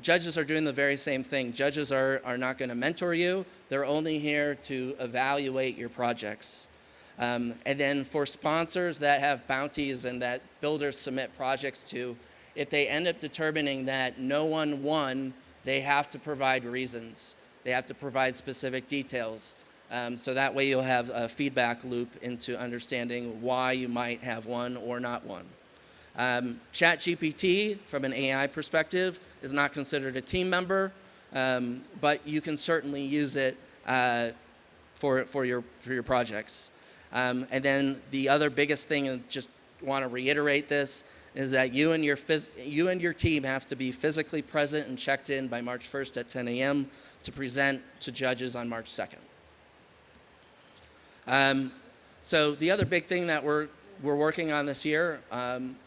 Judges are doing the very same thing. Judges are not going to mentor you. They're only here to evaluate your projects. And then for sponsors that have bounties and that builders submit projects to, if they end up determining that no one won, they have to provide reasons. They have to provide specific details. So that way you'll have a feedback loop into understanding why you might have won or not won. ChatGPT, from an AI perspective, is not considered a team member, but you can certainly use it for your projects. And then the other biggest thing, and just want to reiterate this, is that you and your team have to be physically present and checked in by March 1st at 10 a.m. to present to judges on March 2nd. So the other big thing that we're working on this year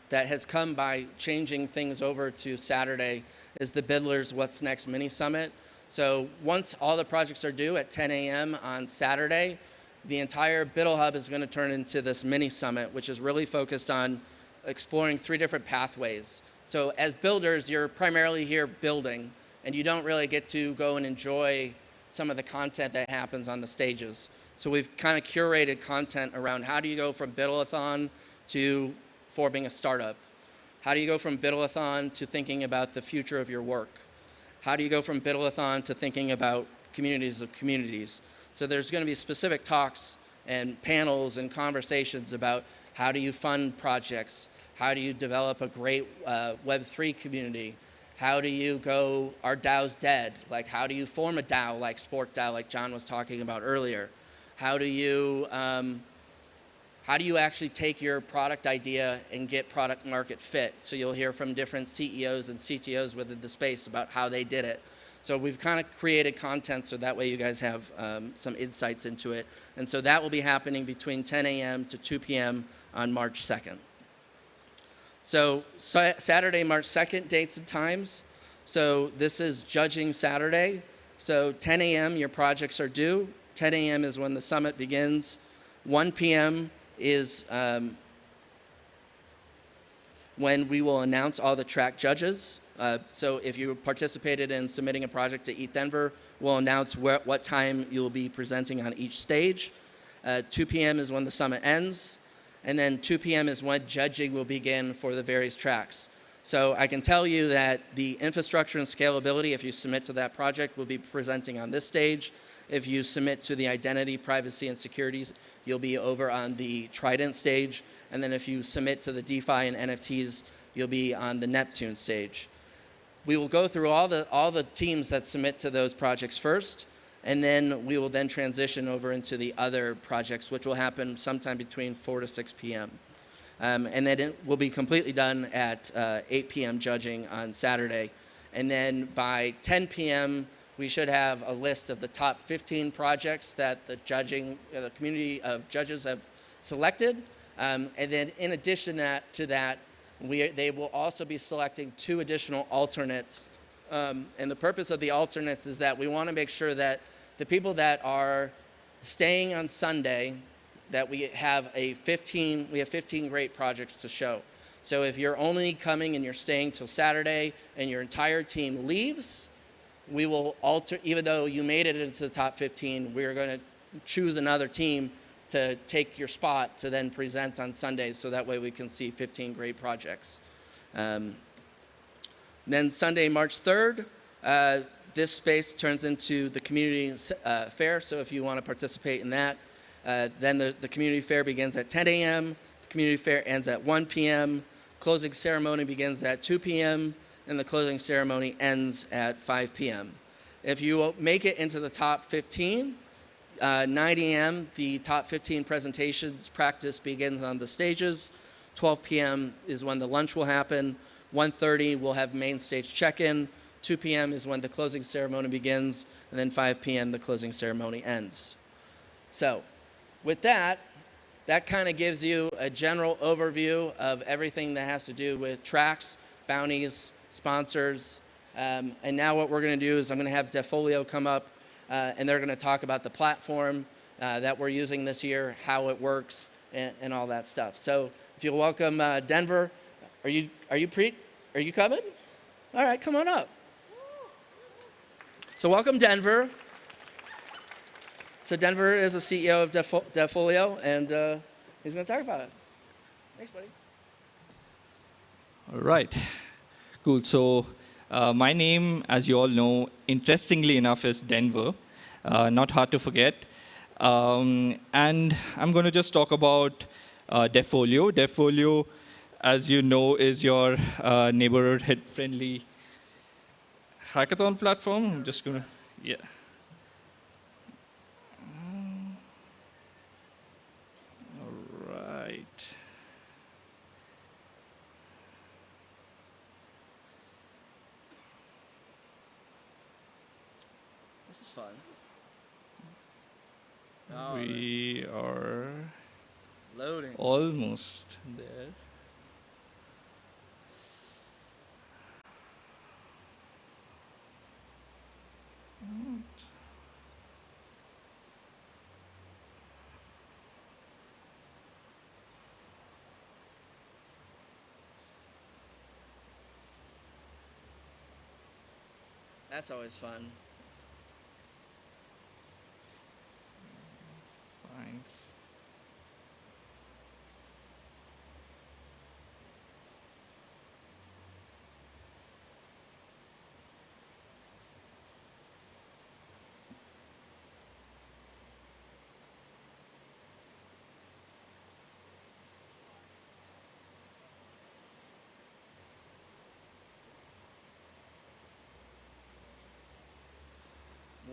that has come by changing things over to Saturday is the Bidlers What's Next mini summit. So once all the projects are due at 10 a.m. on Saturday, the entire Biddle Hub is going to turn into this mini summit, which is really focused on exploring 3 different pathways. So as builders, you're primarily here building, and you don't really get to go and enjoy some of the content that happens on the stages. So we've kind of curated content around how do you go from Biddle-a-thon to forming a startup? How do you go from Biddle-a-thon to thinking about the future of your work? How do you go from Biddle-a-thon to thinking about communities of communities? So there's going to be specific talks and panels and conversations about how do you fund projects? How do you develop a great Web3 community? How do you go, our DAO's dead? Like, how do you form a DAO like SporkDAO, like John was talking about earlier? How do you actually take your product idea and get product market fit? So you'll hear from different CEOs and CTOs within the space about how they did it. So we've kind of created content so that way you guys have some insights into it. And so that will be happening between 10 a.m. to 2 p.m. on March 2nd. So Saturday, March 2nd, dates and times. So this is Judging Saturday. So 10 a.m. your projects are due. 10 a.m. is when the summit begins. 1 p.m. is when we will announce all the track judges. So if you participated in submitting a project to ETHDenver, we'll announce what time you'll be presenting on each stage. 2 p.m. is when the summit ends. And then 2 p.m. is when judging will begin for the various tracks. So I can tell you that the infrastructure and scalability, if you submit to that project, will be presenting on this stage. If you submit to the identity, privacy, and securities, you'll be over on the Trident stage. And then if you submit to the DeFi and NFTs, you'll be on the Neptune stage. We will go through all the teams that submit to those projects first, and then we will then transition over into the other projects, which will happen sometime between 4 to 6 p.m. And then it will be completely done at 8 p.m. judging on Saturday. And then by 10 p.m., we should have a list of the top 15 projects that the community of judges have selected. And then in addition to that, they will also be selecting 2 additional alternates. And the purpose of the alternates is that we want to make sure that the people that are staying on Sunday, that we have 15 great projects to show. So if you're only coming and you're staying till Saturday and your entire team leaves, we will alter, even though you made it into the top 15, we're going to choose another team to take your spot to then present on Sunday, so that way we can see 15 great projects. Then Sunday, March 3rd, this space turns into the community fair, so if you want to participate in that, then the community fair begins at 10 a.m., the community fair ends at 1 p.m., closing ceremony begins at 2 p.m., and the closing ceremony ends at 5 p.m. If you make it into the top 15, 9 a.m., the top 15 presentations practice begins on the stages. 12 p.m. is when the lunch will happen. 1:30 we'll have main stage check-in. 2 p.m. is when the closing ceremony begins. And then 5 p.m. the closing ceremony ends. So with that kind of gives you a general overview of everything that has to do with tracks, bounties, sponsors. And now what we're going to do is I'm going to have Defolio come up, and they're going to talk about the platform that we're using this year, how it works, and all that stuff. So if you'll welcome Denver. Are you coming? All right, come on up. So welcome Denver. So Denver is the CEO of Defolio, and he's going to talk about it. Thanks, buddy. All right. Cool. So my name, as you all know, interestingly enough, is Denver. Not hard to forget. And I'm going to just talk about Defolio. Defolio, as you know, is your neighborhood-friendly hackathon platform. I'm just going to, yeah. All right. This is fun. We are Loading. almost there. That's always fun. Fines.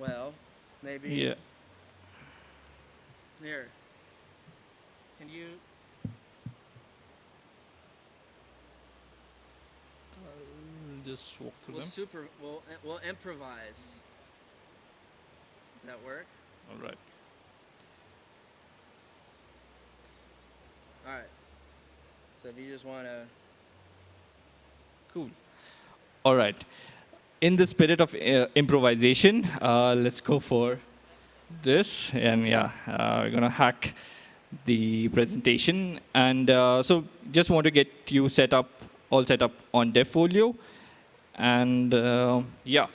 Well, maybe Yeah. here. Can you? Just walk through them. We'll improvise. Does that work? All right. All right. So if you just want to. Cool. All right. In the spirit of improvisation, let's go for this. And yeah, we're going to hack the presentation. And so just want to get you all set up on DevFolio. And yeah.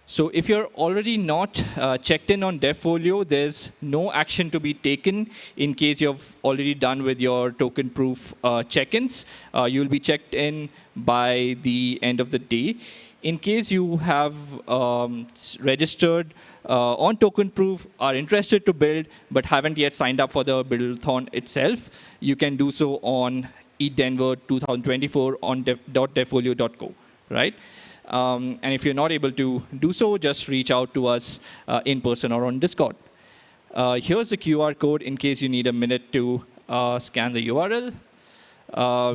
So if you're already not checked in on DevFolio, there's no action to be taken in case you've already done with your token proof check-ins. You'll be checked in by the end of the day. In case you have registered on token proof, are interested to build, but haven't yet signed up for the buildathon itself, you can do so on ETHDenver 2024 on .devfolio.co, right? And if you're not able to do so, just reach out to us in person or on Discord. Here's the QR code in case you need a minute to scan the URL.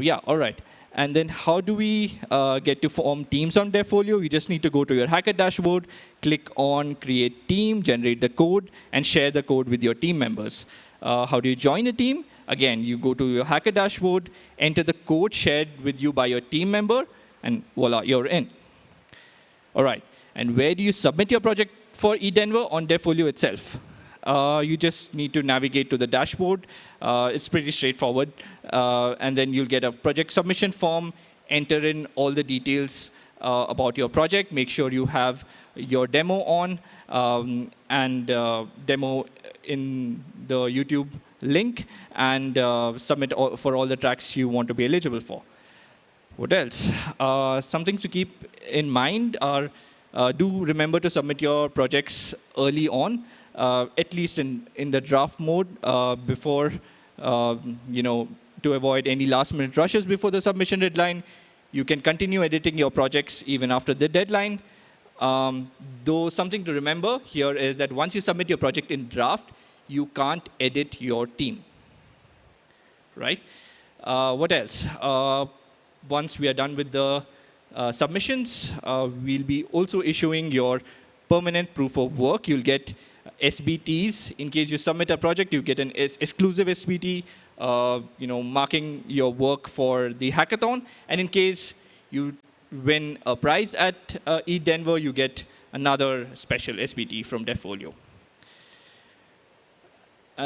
Yeah, all right. And then how do we get to form teams on DevFolio? You just need to go to your Hacker dashboard, click on Create Team, generate the code, and share the code with your team members. How do you join a team? Again, you go to your Hacker dashboard, enter the code shared with you by your team member, and voila, you're in. All right. And where do you submit your project for ETHDenver? On DevFolio itself. You just need to navigate to the dashboard. It's pretty straightforward. And then you'll get a project submission form, enter in all the details about your project, make sure you have your demo on, and demo in the YouTube link, and submit for all the tracks you want to be eligible for. What else? Something to keep in mind are do remember to submit your projects early on, at least in the draft mode before, to avoid any last-minute rushes before the submission deadline. You can continue editing your projects even after the deadline. Though something to remember here is that once you submit your project in draft, you can't edit your team, right? What else? Once we are done with the submissions, we'll be also issuing your permanent proof of work. You'll get SBTs. In case you submit a project, you get an exclusive SBT, marking your work for the hackathon. And in case you win a prize at ETHDenver, you get another special SBT from DevFolio.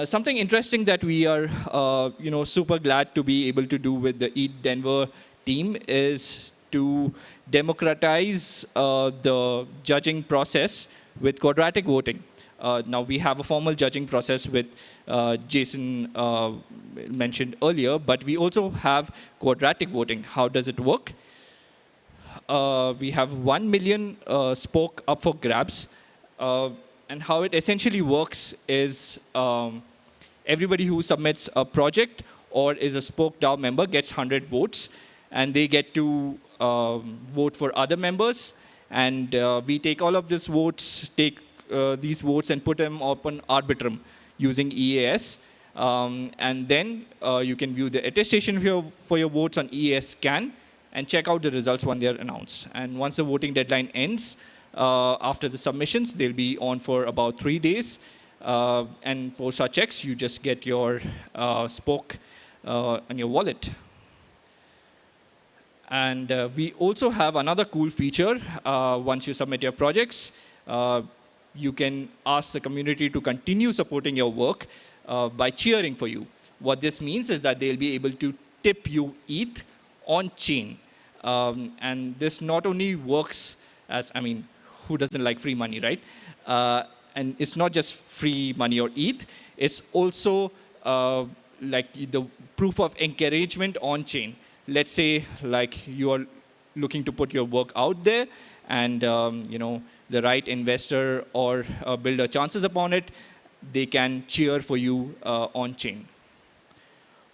Something interesting that we are, super glad to be able to do with the ETHDenver team is to democratize the judging process with quadratic voting. Now, we have a formal judging process with Jason mentioned earlier, but we also have quadratic voting. How does it work? We have 1 million Spork up for grabs. And how it essentially works is everybody who submits a project or is a SporkDAO member gets 100 votes, and they get to vote for other members. And we take all of these votes, and put them up on Arbitrum using EAS. And then you can view the attestation for your votes on EAS scan and check out the results when they're announced. And once the voting deadline ends, after the submissions, they'll be on for about 3 days. And post our checks, you just get your Spork on your wallet. And we also have another cool feature. Once you submit your projects, you can ask the community to continue supporting your work by cheering for you. What this means is that they'll be able to tip you ETH on chain. And this not only works as, I mean, who doesn't like free money, right? And it's not just free money or ETH, it's also like the proof of encouragement on chain. Let's say like you are looking to put your work out there, and the right investor or builder chances upon it, they can cheer for you on chain.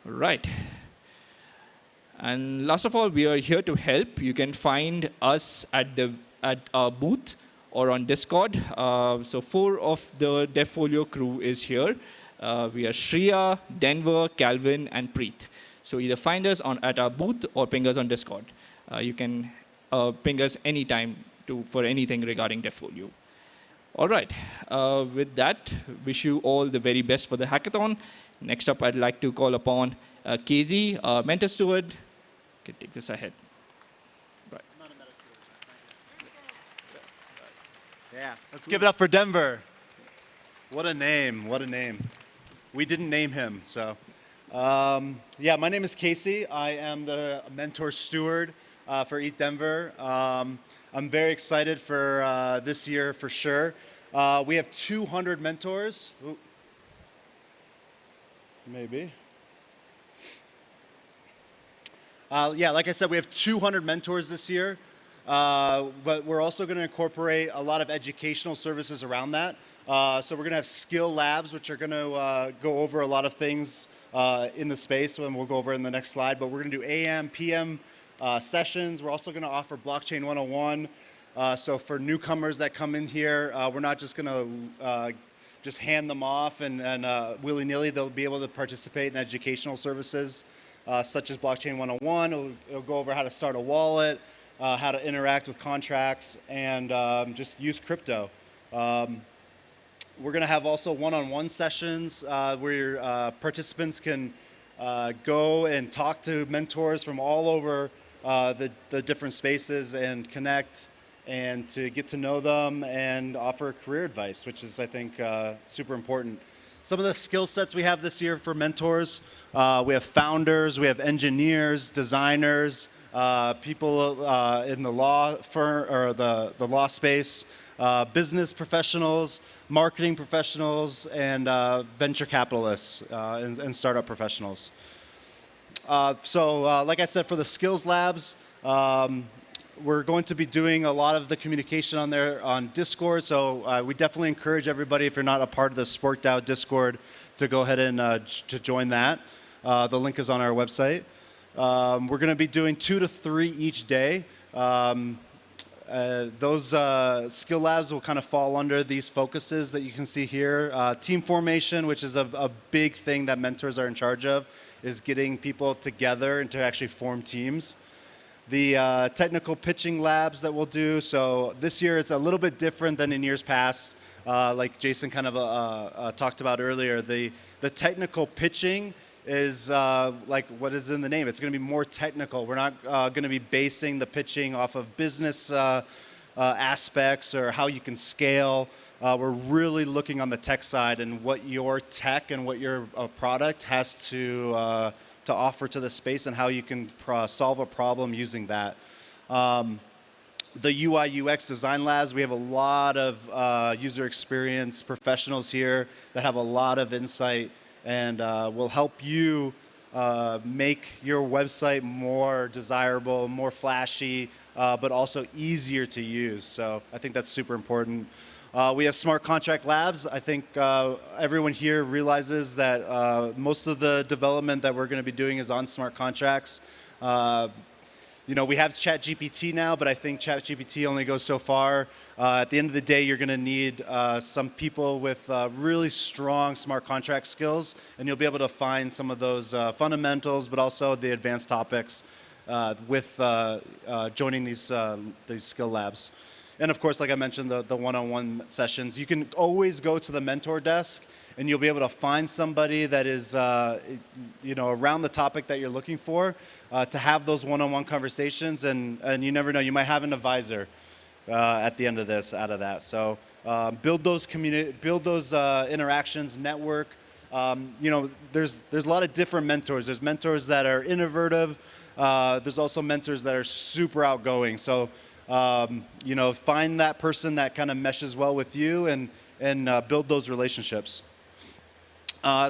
Right. And last of all, we are here to help. You can find us at our booth or on Discord. So 4 of the DevFolio crew is here. We are Shreya, Denver, Calvin, and Preet. So either find us at our booth or ping us on Discord. You can ping us anytime for anything regarding DevFolio. All right. With that, wish you all the very best for the hackathon. Next up, I'd like to call upon KZ, our mentor steward. Can take this ahead. Right. Yeah, let's give it up for Denver. What a name, what a name. We didn't name him, so. Yeah, my name is Casey. I am the mentor steward for ETHDenver. I'm very excited for this year for sure. We have 200 mentors. Ooh. Maybe. Yeah, like I said, we have 200 mentors this year, but we're also going to incorporate a lot of educational services around that. So we're going to have skill labs, which are going to go over a lot of things in the space, and we'll go over in the next slide. But we're going to do AM, PM sessions. We're also going to offer Blockchain 101. So for newcomers that come in here, we're not just going to just hand them off and willy-nilly. They'll be able to participate in educational services such as Blockchain 101. It'll go over how to start a wallet, how to interact with contracts, and just use crypto. We're going to have also one-on-one sessions where participants can go and talk to mentors from all over the different spaces and connect and to get to know them and offer career advice, which is, I think, super important. Some of the skill sets we have this year for mentors, we have founders, we have engineers, designers, people in the law firm or the law space, business professionals, marketing professionals, and venture capitalists and startup professionals. So like I said, for the skills labs, we're going to be doing a lot of the communication on there on Discord. So we definitely encourage everybody, if you're not a part of the SporkDAO Discord, to go ahead and to join that. The link is on our website. We're going to be doing 2 to 3 each day. Those skill labs will kind of fall under these focuses that you can see here. Team formation, which is a big thing that mentors are in charge of, is getting people together and to actually form teams. The technical pitching labs that we'll do. So this year it's a little bit different than in years past. Like Jason kind of talked about earlier, the technical pitching is like what is in the name. It's going to be more technical. We're not going to be basing the pitching off of business aspects or how you can scale. We're really looking on the tech side and what your tech and what your product has to offer to the space and how you can solve a problem using that. The UI UX design labs, we have a lot of user experience professionals here that have a lot of insight and will help you make your website more desirable, more flashy, but also easier to use. So I think that's super important. We have smart contract labs. I think everyone here realizes that most of the development that we're going to be doing is on smart contracts. You know, we have ChatGPT now, but I think ChatGPT only goes so far. At the end of the day, you're going to need some people with really strong smart contract skills, and you'll be able to find some of those fundamentals, but also the advanced topics with joining these skill labs. And of course, like I mentioned, the one-on-one sessions. You can always go to the mentor desk, and you'll be able to find somebody that is, you know, around the topic that you're looking for, to have those one-on-one conversations. And you never know, you might have an advisor at the end of this, out of that. So build those interactions, network. You know, there's a lot of different mentors. There's mentors that are innovative, there's also mentors that are super outgoing. So, find that person that kind of meshes well with you and build those relationships.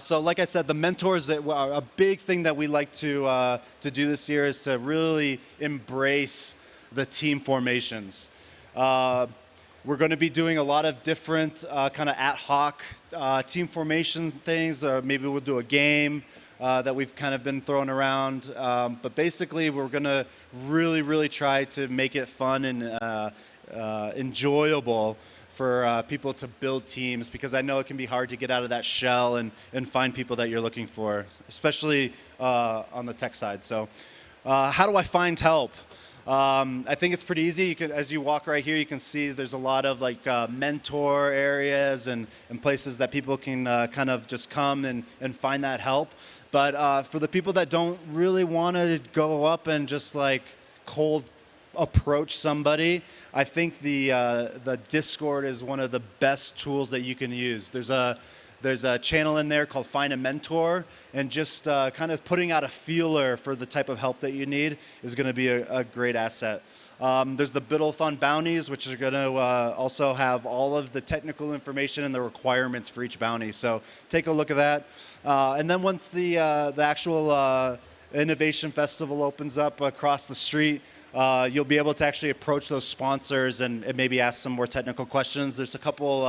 So like I said, the mentors, a big thing that we like to do this year is to really embrace the team formations. We're going to be doing a lot of different kind of ad hoc team formation things, or maybe we'll do a game that we've kind of been throwing around. But basically, we're going to really try to make it fun and enjoyable for people to build teams, because I know it can be hard to get out of that shell and find people that you're looking for, especially on the tech side. So how do I find help? I think it's pretty easy. As you walk right here, you can see there's a lot of mentor areas and places that people can kind of just come and find that help. But for the people that don't really want to go up and just cold approach somebody, I think the Discord is one of the best tools that you can use. There's a channel in there called Find a Mentor, and just kind of putting out a feeler for the type of help that you need is going to be a great asset. There's the Biddle-a-thon bounties, which are going to also have all of the technical information and the requirements for each bounty. So take a look at that. And then once the actual Innovation Festival opens up across the street, you'll be able to actually approach those sponsors and maybe ask some more technical questions. There's a couple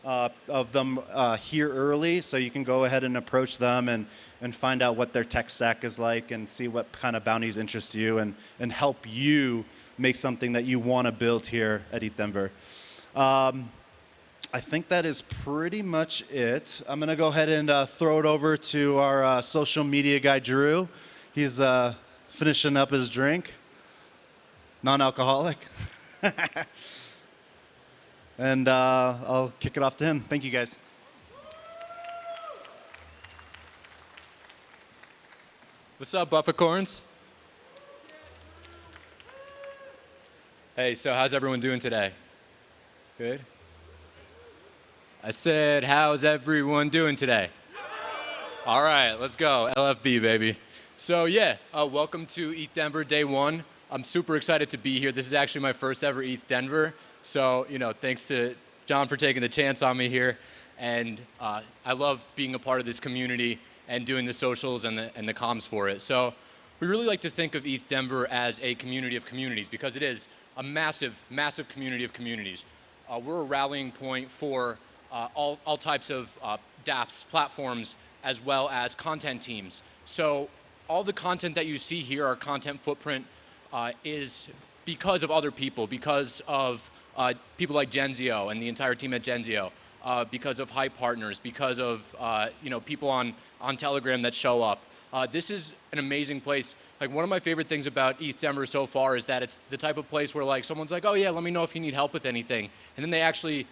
of them here early, so you can go ahead and approach them and find out what their tech stack is like and see what kind of bounties interest you and help you make something that you want to build here at ETHDenver. I think that is pretty much it. I'm going to go ahead and throw it over to our social media guy, Drew. He's finishing up his drink. Non-alcoholic. And I'll kick it off to him. Thank you, guys. What's up, Buffacorns? Hey, so how's everyone doing today? Good? I said, how's everyone doing today? All right, let's go. LFB, baby. So yeah, welcome to ETHDenver Day 1. I'm super excited to be here. This is actually my first ever ETHDenver. So, thanks to John for taking the chance on me here. And I love being a part of this community and doing the socials and the comms for it. So we really like to think of ETHDenver as a community of communities, because it is a massive, massive community of communities. We're a rallying point for all types of dApps, platforms, as well as content teams. So all the content that you see here, our content footprint, is because of other people, because of people like Genzio and the entire team at Genzio, because of hype partners, because of people on Telegram that show up. This is an amazing place. One of my favorite things about ETHDenver so far is that it's the type of place where someone's like, oh yeah, let me know if you need help with anything, and then they actually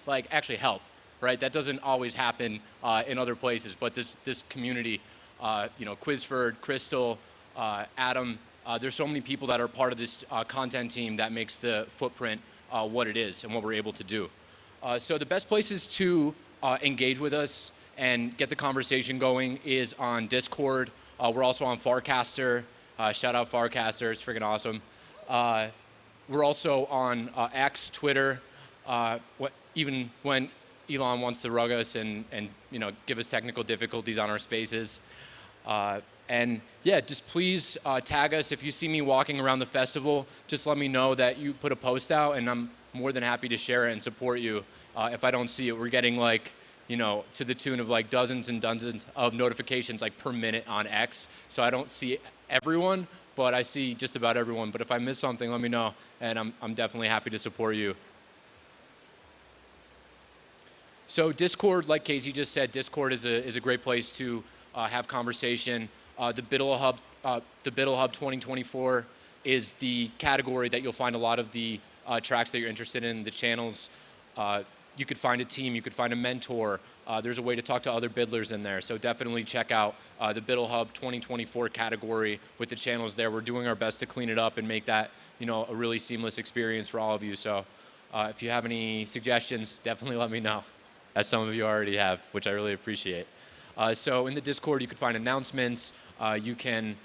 help, right? That doesn't always happen in other places, but this community, Quizford, Crystal, Adam. There's so many people that are part of this content team that makes the footprint what it is and what we're able to do. So the best places to engage with us and get the conversation going is on Discord. We're also on Farcaster. Shout out Farcaster, it's freaking awesome. We're also on X, Twitter. Even when Elon wants to rug us and give us technical difficulties on our spaces. And yeah, just please tag us. If you see me walking around the festival, just let me know that you put a post out, and I'm more than happy to share it and support you. If I don't see it, we're getting to the tune of dozens and dozens of notifications per minute on X. So I don't see everyone, but I see just about everyone. But if I miss something, let me know, and I'm definitely happy to support you. So Discord, like Casey just said, Discord is a great place to have conversation. The Biddle Hub 2024 is the category that you'll find a lot of the tracks that you're interested in, the channels. You could find a team, you could find a mentor. There's a way to talk to other biddlers in there. So definitely check out the Biddle Hub 2024 category with the channels there. We're doing our best to clean it up and make that a really seamless experience for all of you. So if you have any suggestions, definitely let me know, as some of you already have, which I really appreciate. So in the Discord, you can find announcements. You can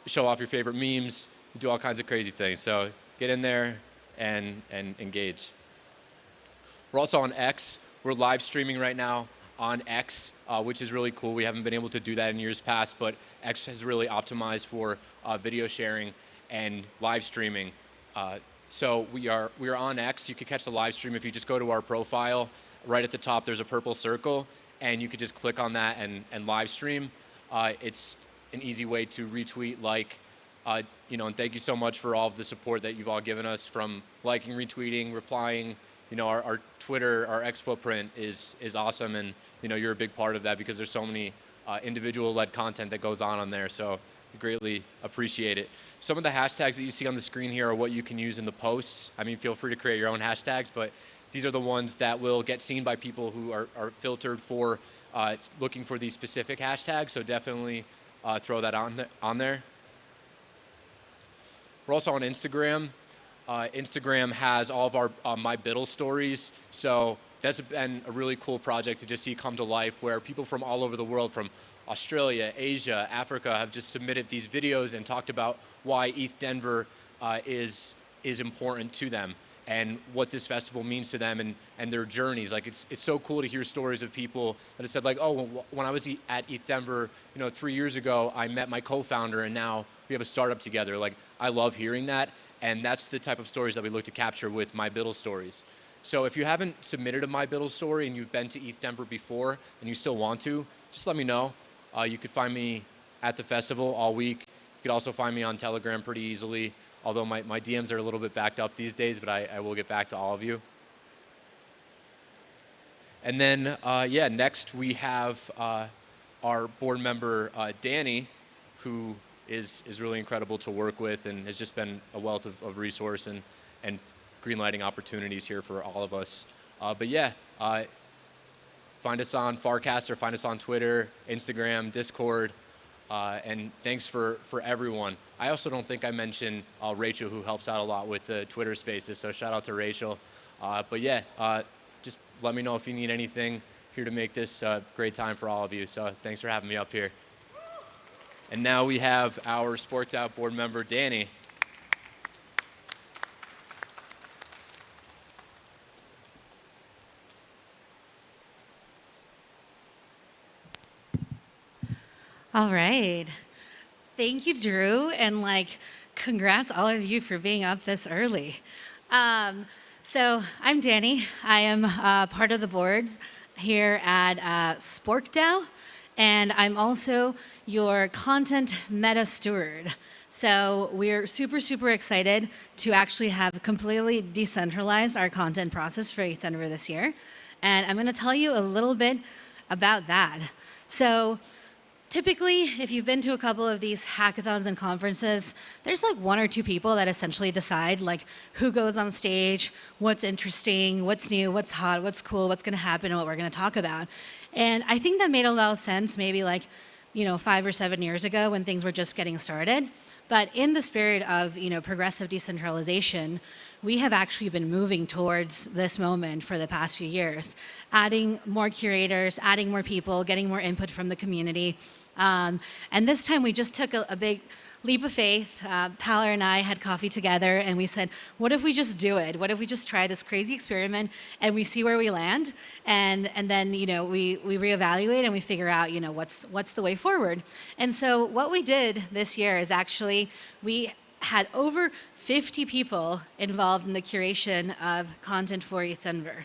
show off your favorite memes, you do all kinds of crazy things. So get in there and engage. We're also on X. We're live streaming right now on X, which is really cool. We haven't been able to do that in years past, but X has really optimized for video sharing and live streaming. So we are on X. You can catch the live stream if you just go to our profile. Right at the top, there's a purple circle, and you could just click on that and live stream. It's an easy way to retweet, and thank you so much for all of the support that you've all given us, from liking, retweeting, replying. Our Twitter, our X footprint is awesome, and you're a big part of that because there's so many individual-led content that goes on there. So we greatly appreciate it. Some of the hashtags that you see on the screen here are what you can use in the posts. I mean, feel free to create your own hashtags, but these are the ones that will get seen by people who are filtered for looking for these specific hashtags. So definitely throw that on there. We're also on Instagram. Instagram has all of our My Biddle stories. So that's been a really cool project to just see come to life, where people from all over the world, from Australia, Asia, Africa, have just submitted these videos and talked about why ETHDenver is important to them and what this festival means to them and their journeys. Like, it's so cool to hear stories of people that have said, like, oh, when I was at ETHDenver, 3 years ago, I met my co-founder and now we have a startup together. Like, I love hearing that. And that's the type of stories that we look to capture with My Biddle stories. So if you haven't submitted a My Biddle story and you've been to ETHDenver before and you still want to, just let me know. You could find me at the festival all week. You could also find me on Telegram pretty easily, although my DMs are a little bit backed up these days, but I will get back to all of you. And then, next we have our board member, Danny, who is really incredible to work with and has just been a wealth of resource and greenlighting opportunities here for all of us. Find us on Farcaster, find us on Twitter, Instagram, Discord, and thanks for everyone. I also don't think I mentioned Rachel, who helps out a lot with the Twitter Spaces, so shout out to Rachel. Just let me know if you need anything. Here to make this a great time for all of you, so thanks for having me up here. And now we have our SporkDAO board member, Danny. All right. Thank you, Drew, and congrats all of you for being up this early. So I'm Danny. I am part of the board here at SporkDAO, and I'm also your content meta steward. So we're super, super excited to actually have completely decentralized our content process for ETHDenver this year. And I'm going to tell you a little bit about that. So typically, if you've been to a couple of these hackathons and conferences, there's one or two people that essentially decide who goes on stage, what's interesting, what's new, what's hot, what's cool, what's going to happen, and what we're going to talk about. And I think that made a lot of sense maybe 5 or 7 years ago when things were just getting started. But in the spirit of progressive decentralization, we have actually been moving towards this moment for the past few years, adding more curators, adding more people, getting more input from the community. And this time we just took a big leap of faith. Paler and I had coffee together and we said, what if we just do it? What if we just try this crazy experiment and we see where we land? And then we reevaluate and we figure out what's the way forward. And so what we did this year is actually we had over 50 people involved in the curation of content for ETHDenver.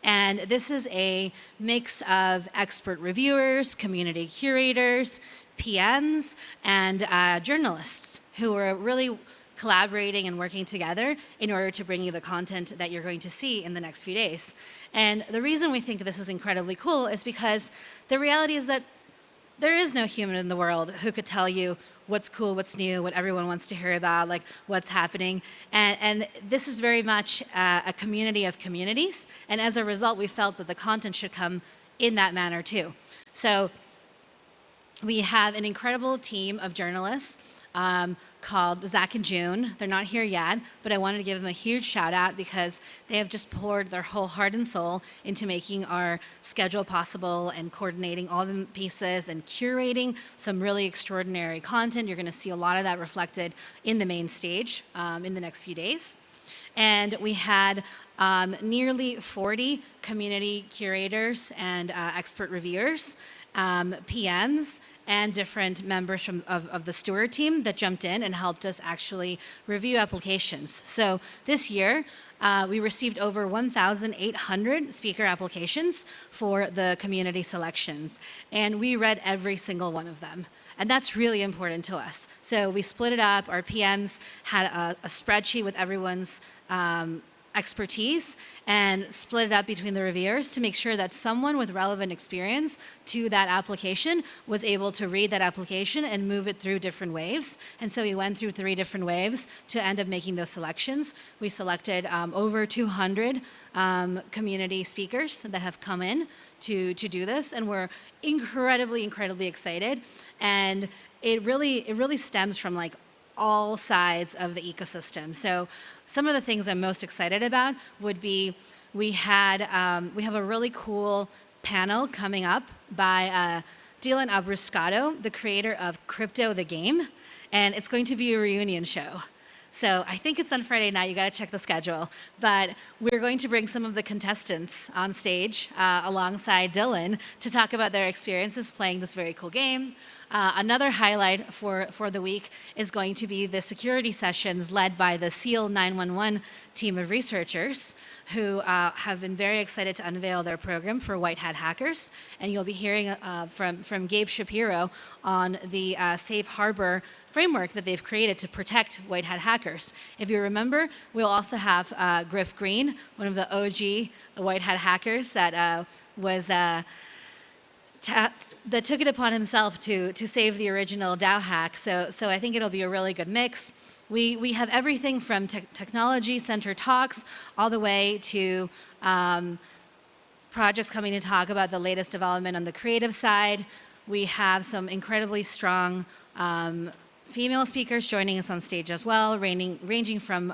And this is a mix of expert reviewers, community curators, PMs, and journalists who are really collaborating and working together in order to bring you the content that you're going to see in the next few days. And the reason we think this is incredibly cool is because the reality is that there is no human in the world who could tell you what's cool, what's new, what everyone wants to hear about, what's happening. And this is very much a community of communities. And as a result, we felt that the content should come in that manner too. So we have an incredible team of journalists called Zach and June. They're not here yet, but I wanted to give them a huge shout out because they have just poured their whole heart and soul into making our schedule possible and coordinating all the pieces and curating some really extraordinary content. You're going to see a lot of that reflected in the main stage in the next few days. And we had nearly 40 community curators and expert reviewers, PMs, and different members of the Steward team that jumped in and helped us actually review applications. So this year, we received over 1,800 speaker applications for the community selections, and we read every single one of them. And that's really important to us. So we split it up. Our PMs had a spreadsheet with everyone's expertise and split it up between the reviewers to make sure that someone with relevant experience to that application was able to read that application and move it through different waves. And so we went through 3 different waves to end up making those selections. We selected over 200 community speakers that have come in to do this, and we're incredibly excited. And it really stems from like all sides of the ecosystem. So some of the things I'm most excited about would be we have a really cool panel coming up by Dylan Abruscato, the creator of Crypto the Game, and it's going to be a reunion show. So I think it's on Friday night. You got to check the schedule. But we're going to bring some of the contestants on stage alongside Dylan to talk about their experiences playing this very cool game. Another highlight for the week is going to be the security sessions led by the SEAL 911 team of researchers who have been very excited to unveil their program for white hat hackers. And you'll be hearing from Gabe Shapiro on the safe harbor framework that they've created to protect white hat hackers. If you remember, we'll also have Griff Green, one of the OG white hat hackers that that took it upon himself to save the original DAO hack. So I think it'll be a really good mix. We have everything from technology center talks all the way to projects coming to talk about the latest development on the creative side. We have some incredibly strong female speakers joining us on stage as well, ranging from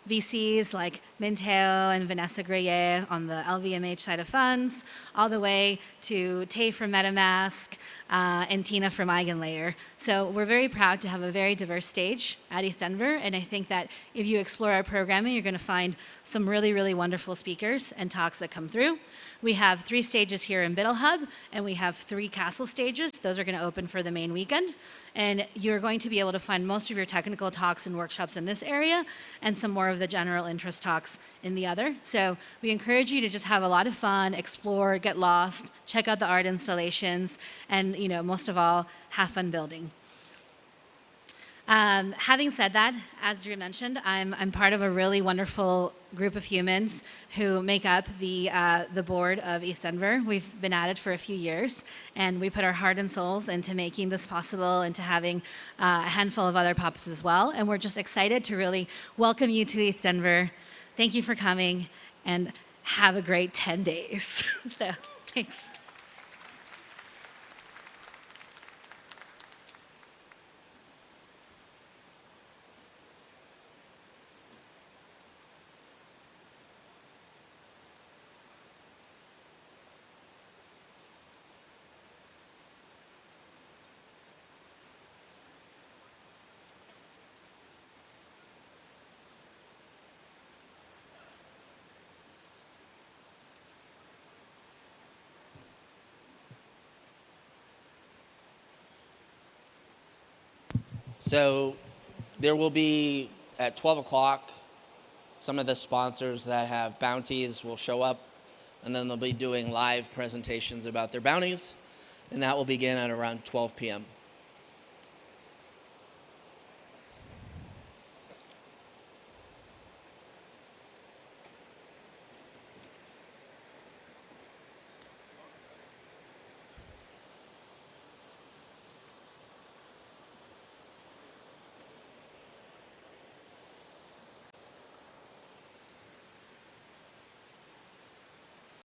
VCs like Minteo and Vanessa Greyer on the LVMH side of funds, all the way to Tay from MetaMask and Tina from EigenLayer. So we're very proud to have a very diverse stage at ETHDenver, and I think that if you explore our programming, you're going to find some really wonderful speakers and talks that come through. We have 3 stages here in Biddle Hub, and we have 3 castle stages. Those are going to open for the main weekend. And you're going to be able to find most of your technical talks and workshops in this area, and some more of the general interest talks in the other. So we encourage you to just have a lot of fun, explore, get lost, check out the art installations, and most of all, have fun building. Having said that, as Drew mentioned, I'm part of a really wonderful group of humans who make up the board of ETHDenver. We've been at it for a few years, and we put our heart and souls into making this possible and to having a handful of other pops as well. And we're just excited to really welcome you to ETHDenver. Thank you for coming, and have a great 10 days. So, thanks. So there will be, at 12 o'clock, some of the sponsors that have bounties will show up, and then they'll be doing live presentations about their bounties, and that will begin at around 12 p.m.